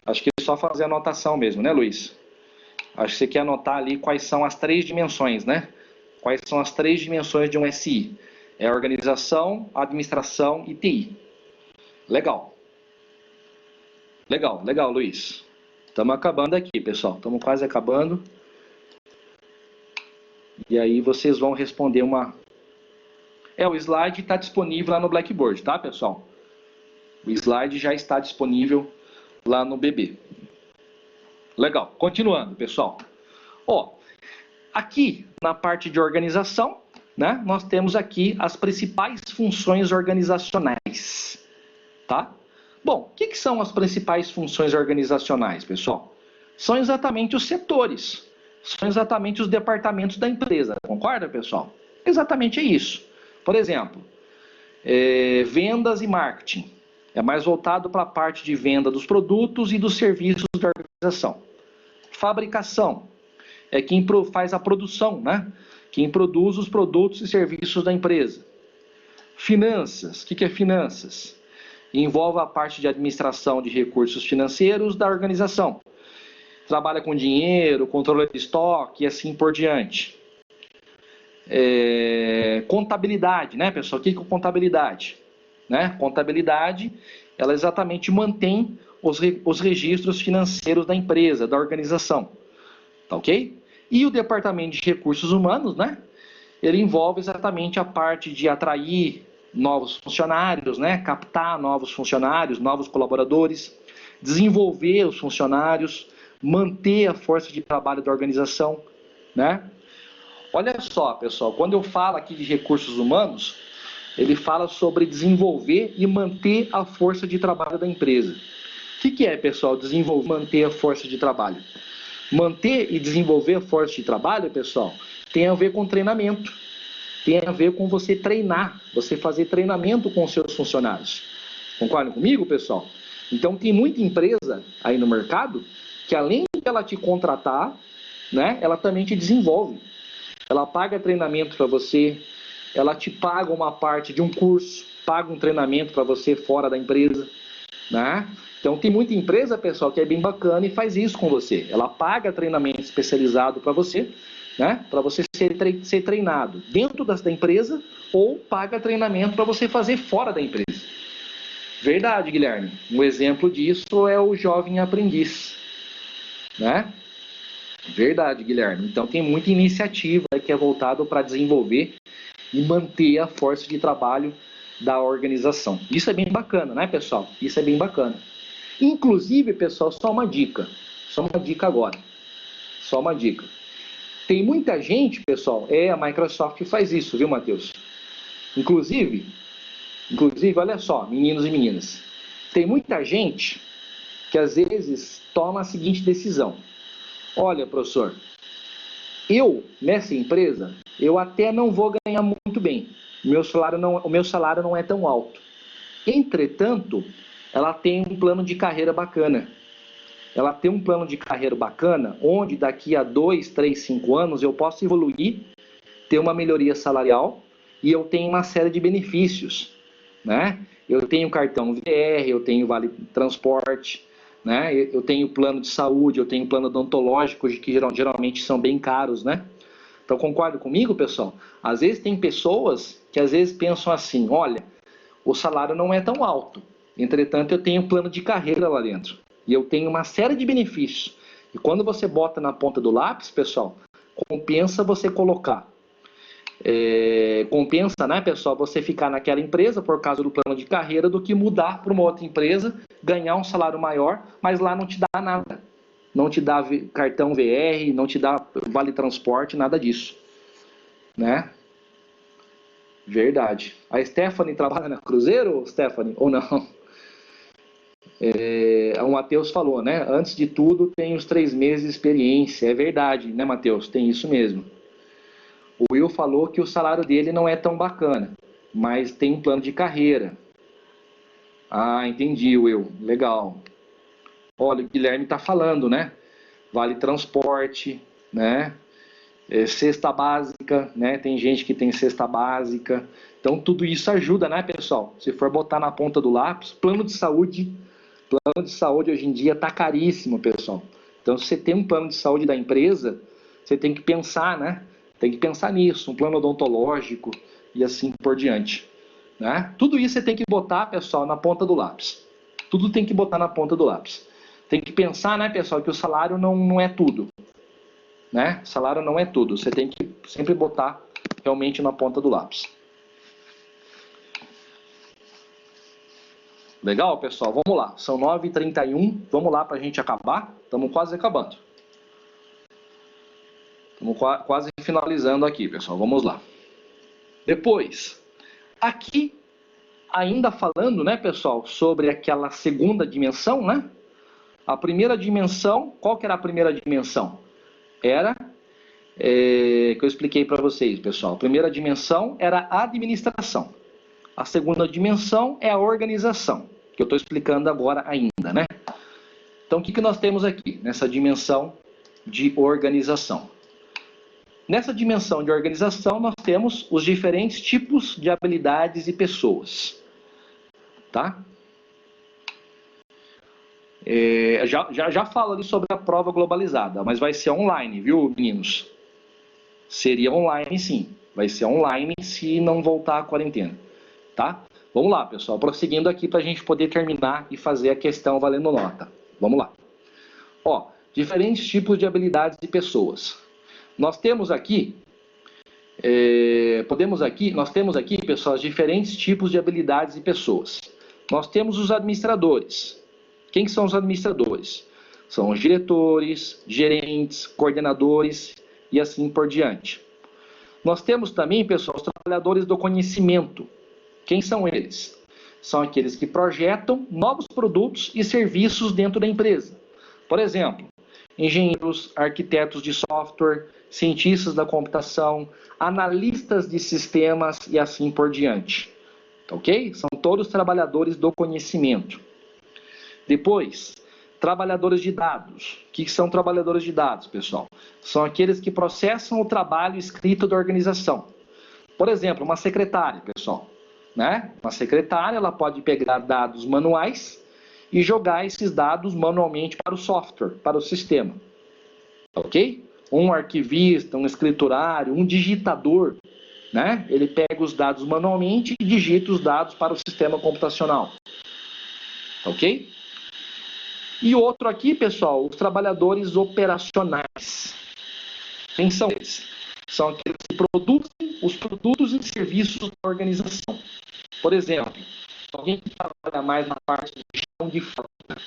Acho que é só fazer a anotação mesmo, né, Luiz? Acho que você quer anotar ali quais são as 3 dimensões, né? Quais são as 3 dimensões de um SI? É organização, administração e TI. Legal. Legal, legal, Luiz. Estamos acabando aqui, pessoal. Estamos quase acabando. E aí vocês vão responder uma... o slide está disponível lá no Blackboard, tá, pessoal? O slide já está disponível lá no BB. Legal. Continuando, pessoal. Ó, aqui na parte de organização, né, nós temos aqui as principais funções organizacionais, tá? Bom, o que são as principais funções organizacionais, pessoal? São exatamente os setores, são exatamente os departamentos da empresa, concorda, pessoal? Exatamente é isso. Por exemplo, vendas e marketing. É mais voltado para a parte de venda dos produtos e dos serviços da organização. Fabricação. É quem faz a produção, né? Quem produz os produtos e serviços da empresa. Finanças. O que é finanças? Envolve a parte de administração de recursos financeiros da organização. Trabalha com dinheiro, controle de estoque e assim por diante. Contabilidade, né, pessoal? O que é contabilidade? Né? Contabilidade, ela exatamente mantém os registros financeiros da empresa, da organização. Tá ok? E o departamento de recursos humanos, né? Ele envolve exatamente a parte de atrair novos funcionários, né? Captar novos funcionários, novos colaboradores, desenvolver os funcionários, manter a força de trabalho da organização, né? Olha só, pessoal, quando eu falo aqui de recursos humanos, ele fala sobre desenvolver e manter a força de trabalho da empresa. O que é, pessoal, desenvolver e manter a força de trabalho? Manter e desenvolver a força de trabalho, pessoal, tem a ver com treinamento. Tem a ver com você treinar, você fazer treinamento com os seus funcionários. Concordam comigo, pessoal? Então, tem muita empresa aí no mercado que, além de ela te contratar, né, ela também te desenvolve. Ela paga treinamento para você, ela te paga uma parte de um curso, paga um treinamento para você fora da empresa, né? Então tem muita empresa, pessoal, que é bem bacana e faz isso com você. Ela paga treinamento especializado para você, né? Para você ser treinado dentro da empresa ou paga treinamento para você fazer fora da empresa. Verdade, Guilherme. Um exemplo disso é o jovem aprendiz, né? Verdade, Guilherme. Então tem muita iniciativa que é voltada para desenvolver e manter a força de trabalho da organização. Isso é bem bacana, né, pessoal? Isso é bem bacana. Inclusive, pessoal, só uma dica agora. Só uma dica. Tem muita gente, pessoal, a Microsoft faz isso, viu, Matheus? Inclusive, olha só, meninos e meninas. Tem muita gente que às vezes toma a seguinte decisão. Olha, professor, eu, nessa empresa, eu até não vou ganhar muito bem. O meu salário não é tão alto. Entretanto, ela tem um plano de carreira bacana. Ela tem um plano de carreira bacana, onde daqui a 2, 3, 5 anos eu posso evoluir, ter uma melhoria salarial e eu tenho uma série de benefícios, né? Eu tenho cartão VR, eu tenho vale transporte, né? Eu tenho plano de saúde, eu tenho plano odontológico, que geralmente são bem caros, né? Então concorda comigo, pessoal? Às vezes tem pessoas que às vezes pensam assim, olha, o salário não é tão alto, entretanto eu tenho plano de carreira lá dentro e eu tenho uma série de benefícios. E quando você bota na ponta do lápis, pessoal, compensa você colocar. Compensa, né, pessoal, você ficar naquela empresa por causa do plano de carreira do que mudar para uma outra empresa, ganhar um salário maior, mas lá não te dá nada. Não te dá cartão VR, não te dá vale transporte, nada disso, né? Verdade. A Stephanie trabalha na Cruzeiro, Stephanie, ou não? O Matheus falou, né? Antes de tudo, tem os 3 meses de experiência. É verdade, né, Matheus? Tem isso mesmo. O Will falou que o salário dele não é tão bacana, mas tem um plano de carreira. Ah, entendi, Will. Legal. Olha, o Guilherme está falando, né? Vale transporte, né? Cesta básica, né? Tem gente que tem cesta básica. Então, tudo isso ajuda, né, pessoal? Se for botar na ponta do lápis, plano de saúde hoje em dia está caríssimo, pessoal. Então, se você tem um plano de saúde da empresa, você tem que pensar, né? Tem que pensar nisso, um plano odontológico e assim por diante, né? Tudo isso você tem que botar, pessoal, na ponta do lápis. Tudo tem que botar na ponta do lápis. Tem que pensar, né, pessoal, que o salário não é tudo, né? Salário não é tudo. Você tem que sempre botar realmente na ponta do lápis. Legal, pessoal? Vamos lá. São 9h31. Vamos lá para a gente acabar. Estamos quase acabando. Estamos quase finalizando aqui, pessoal. Vamos lá. Depois, aqui, ainda falando, né, pessoal, sobre aquela segunda dimensão, né? A primeira dimensão, qual que era a primeira dimensão? Era, que eu expliquei para vocês, pessoal. A primeira dimensão era a administração. A segunda dimensão é a organização, que eu estou explicando agora ainda, né? Então, o que nós temos aqui, nessa dimensão de organização? Nessa dimensão de organização, nós temos os diferentes tipos de habilidades e pessoas, tá? Já falo ali sobre a prova globalizada, mas vai ser online, viu, meninos? Seria online, sim. Vai ser online se não voltar a quarentena, tá? Vamos lá, pessoal. Prosseguindo aqui para a gente poder terminar e fazer a questão valendo nota. Vamos lá. Ó, diferentes tipos de habilidades e pessoas. Nós temos aqui, nós temos aqui, pessoal, diferentes tipos de habilidades e pessoas. Nós temos os administradores. Quem são os administradores? São os diretores, gerentes, coordenadores e assim por diante. Nós temos também, pessoal, os trabalhadores do conhecimento. Quem são eles? São aqueles que projetam novos produtos e serviços dentro da empresa. Por exemplo, engenheiros, arquitetos de software, cientistas da computação, analistas de sistemas e assim por diante. Ok? São todos trabalhadores do conhecimento. Depois, trabalhadores de dados. O que são trabalhadores de dados, pessoal? São aqueles que processam o trabalho escrito da organização. Por exemplo, uma secretária, pessoal, né? Uma secretária, ela pode pegar dados manuais e jogar esses dados manualmente para o software, para o sistema. Ok? Um arquivista, um escriturário, um digitador, né? Ele pega os dados manualmente e digita os dados para o sistema computacional. Ok? E outro aqui, pessoal, os trabalhadores operacionais. Quem são eles? São aqueles que produzem os produtos e serviços da organização. Por exemplo, alguém que trabalha mais na parte de gestão de frota. Por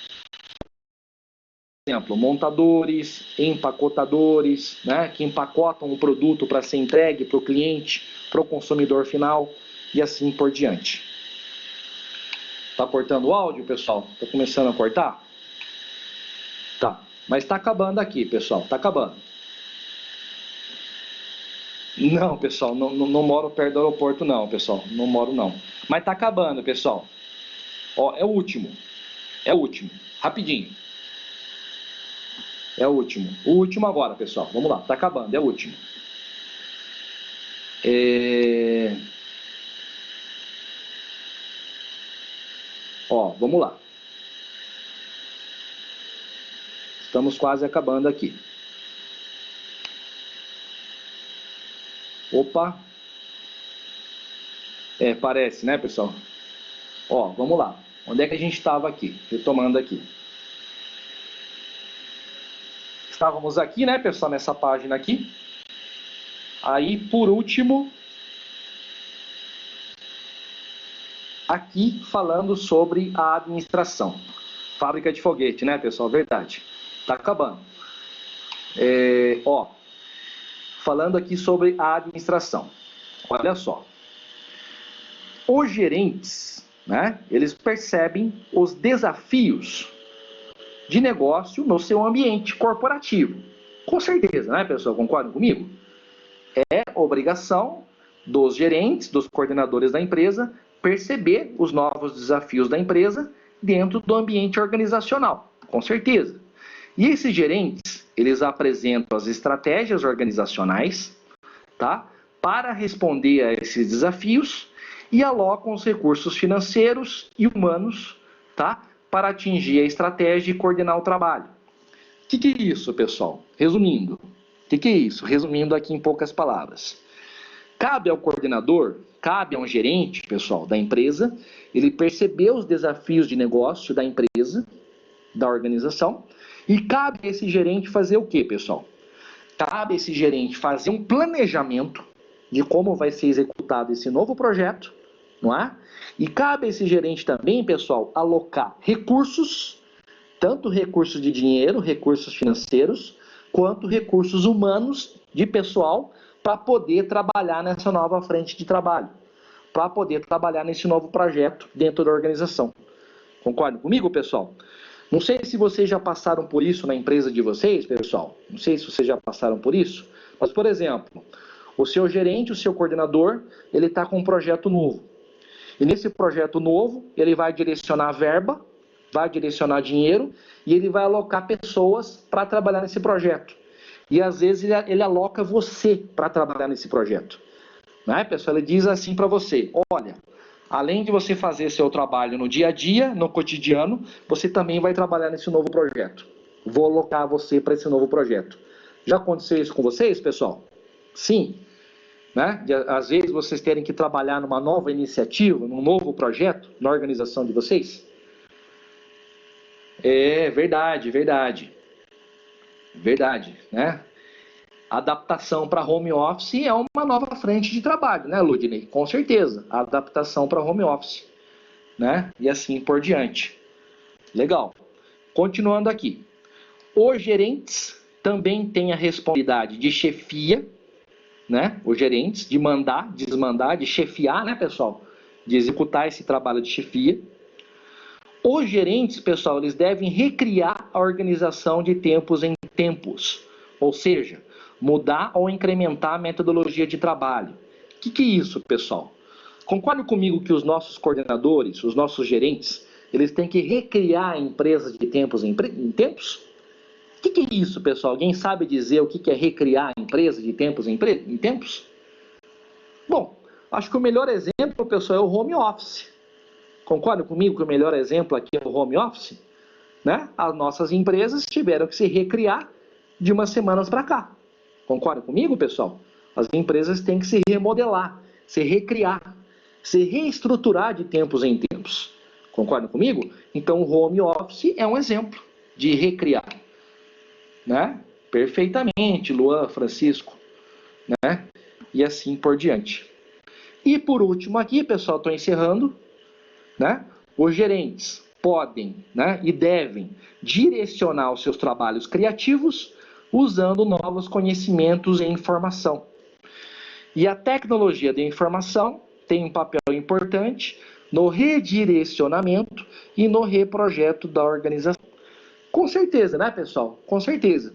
exemplo, montadores, empacotadores, né, que empacotam o produto para ser entregue para o cliente, para o consumidor final e assim por diante. Tá cortando o áudio, pessoal? Tá começando a cortar? Tá, mas tá acabando aqui, pessoal, tá acabando. Não, pessoal, não moro perto do aeroporto não, pessoal, não moro não. Mas tá acabando, pessoal. Ó, é o último, rapidinho. É o último agora, pessoal, vamos lá, tá acabando, é o último. Ó, vamos lá. Estamos quase acabando aqui. Opa. Parece, né, pessoal? Ó, vamos lá. Onde é que a gente estava aqui? Retomando aqui. Estávamos aqui, né, pessoal, nessa página aqui. Aí, por último, aqui falando sobre a administração. Fábrica de foguete, né, pessoal? Verdade. Tá acabando. Ó, falando aqui sobre a administração. Olha só. Os gerentes, né, eles percebem os desafios de negócio no seu ambiente corporativo. Com certeza, né, pessoal? Concordam comigo? É obrigação dos gerentes, dos coordenadores da empresa, perceber os novos desafios da empresa dentro do ambiente organizacional. Com certeza. E esses gerentes, eles apresentam as estratégias organizacionais, tá, para responder a esses desafios e alocam os recursos financeiros e humanos, tá, para atingir a estratégia e coordenar o trabalho. Que é isso, pessoal? Resumindo, o que é isso? Resumindo aqui em poucas palavras. Cabe ao coordenador, cabe a um gerente, pessoal, da empresa, ele perceber os desafios de negócio da empresa, da organização, e cabe a esse gerente fazer o quê, pessoal? Cabe a esse gerente fazer um planejamento de como vai ser executado esse novo projeto, não é? E cabe a esse gerente também, pessoal, alocar recursos, tanto recursos de dinheiro, recursos financeiros, quanto recursos humanos de pessoal para poder trabalhar nessa nova frente de trabalho, para poder trabalhar nesse novo projeto dentro da organização. Concordam comigo, pessoal? Não sei se vocês já passaram por isso na empresa de vocês, pessoal. Não sei se vocês já passaram por isso. Mas, por exemplo, o seu gerente, o seu coordenador, ele está com um projeto novo. E nesse projeto novo, ele vai direcionar verba, vai direcionar dinheiro e ele vai alocar pessoas para trabalhar nesse projeto. E às vezes ele aloca você para trabalhar nesse projeto. Né, pessoal? Ele diz assim para você: olha, além de você fazer seu trabalho no dia a dia, no cotidiano, você também vai trabalhar nesse novo projeto. Vou alocar você para esse novo projeto. Já aconteceu isso com vocês, pessoal? Sim. Né? Às vezes vocês terem que trabalhar numa nova iniciativa, num novo projeto, na organização de vocês? É verdade, verdade. Verdade, né? A adaptação para home office é uma nova frente de trabalho, né, Ludney? Com certeza, a adaptação para home office, né? E assim por diante. Legal. Continuando aqui. Os gerentes também têm a responsabilidade de chefia, né? Os gerentes de mandar, desmandar, de chefiar, né, pessoal? De executar esse trabalho de chefia. Os gerentes, pessoal, eles devem recriar a organização de tempos em tempos, ou seja, mudar ou incrementar a metodologia de trabalho. O que é isso, pessoal? Concorda comigo que os nossos coordenadores, os nossos gerentes, eles têm que recriar a empresa de tempos em tempos? O que é isso, pessoal? Alguém sabe dizer o que é recriar a empresa de tempos em tempos? Bom, acho que o melhor exemplo, pessoal, é o home office. Concorda comigo que o melhor exemplo aqui é o home office? Né? As nossas empresas tiveram que se recriar de umas semanas para cá. Concorda comigo, pessoal? As empresas têm que se remodelar, se recriar, se reestruturar de tempos em tempos. Concorda comigo? Então o home office é um exemplo de recriar. Né? Perfeitamente, Luan, Francisco. Né? E assim por diante. E por último aqui, pessoal, estou encerrando. Né? Os gerentes podem, né, e devem direcionar os seus trabalhos criativos usando novos conhecimentos e informação. E a tecnologia da informação tem um papel importante no redirecionamento e no reprojeto da organização. Com certeza, né, pessoal? Com certeza.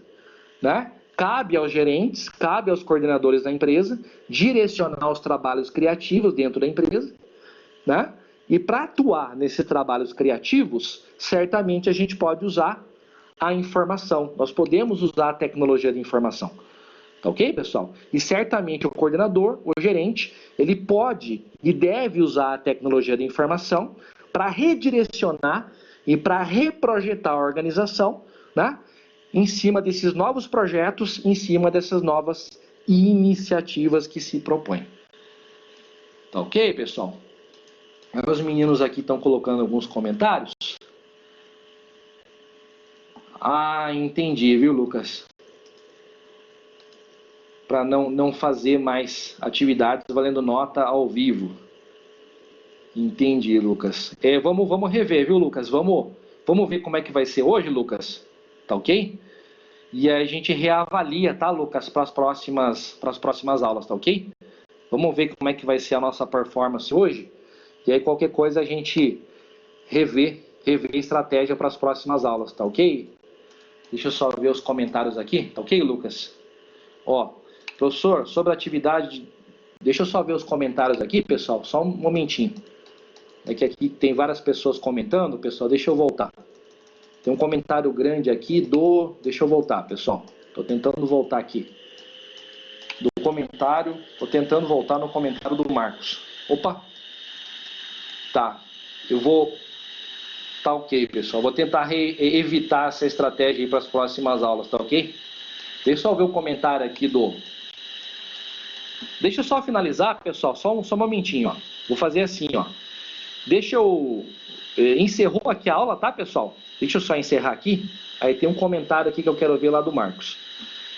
Né? Cabe aos gerentes, cabe aos coordenadores da empresa direcionar os trabalhos criativos dentro da empresa, né? E para atuar nesses trabalhos criativos, certamente a gente pode usar a informação. Nós podemos usar a tecnologia de informação. Tá ok, pessoal? E certamente o coordenador, o gerente, ele pode e deve usar a tecnologia de informação para redirecionar e para reprojetar a organização, né? Em cima desses novos projetos, em cima dessas novas iniciativas que se propõem. Tá ok, pessoal? Os meninos aqui estão colocando alguns comentários. Ah, entendi, viu, Lucas? Para não fazer mais atividades valendo nota ao vivo. Entendi, Lucas. Vamos rever, viu, Lucas? Vamos ver como é que vai ser hoje, Lucas? Tá ok? E aí a gente reavalia, tá, Lucas, para as próximas aulas, tá ok? Vamos ver como é que vai ser a nossa performance hoje. E aí qualquer coisa a gente rever a estratégia para as próximas aulas, tá ok? Deixa eu só ver os comentários aqui, tá ok, Lucas? Ó, professor, sobre a atividade... Deixa eu só ver os comentários aqui, pessoal, só um momentinho. É que aqui tem várias pessoas comentando, pessoal, deixa eu voltar. Tem um comentário grande aqui do... Deixa eu voltar, pessoal. Tô tentando voltar aqui. Do comentário, tô tentando voltar no comentário do Marcos. Opa! Tá, eu vou Tá ok, pessoal. Vou tentar evitar essa estratégia aí para as próximas aulas, tá ok? Deixa eu só ver o comentário aqui do... Deixa eu só finalizar, pessoal, só um momentinho, ó. Vou fazer assim, ó. Deixa eu... Encerrou aqui a aula, tá, pessoal? Deixa eu só encerrar aqui. Aí tem um comentário aqui que eu quero ver lá do Marcos.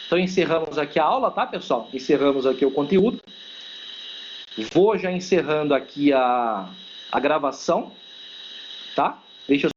Então encerramos aqui a aula, tá, pessoal? Encerramos aqui o conteúdo. Vou já encerrando aqui a gravação, tá? Deixa eu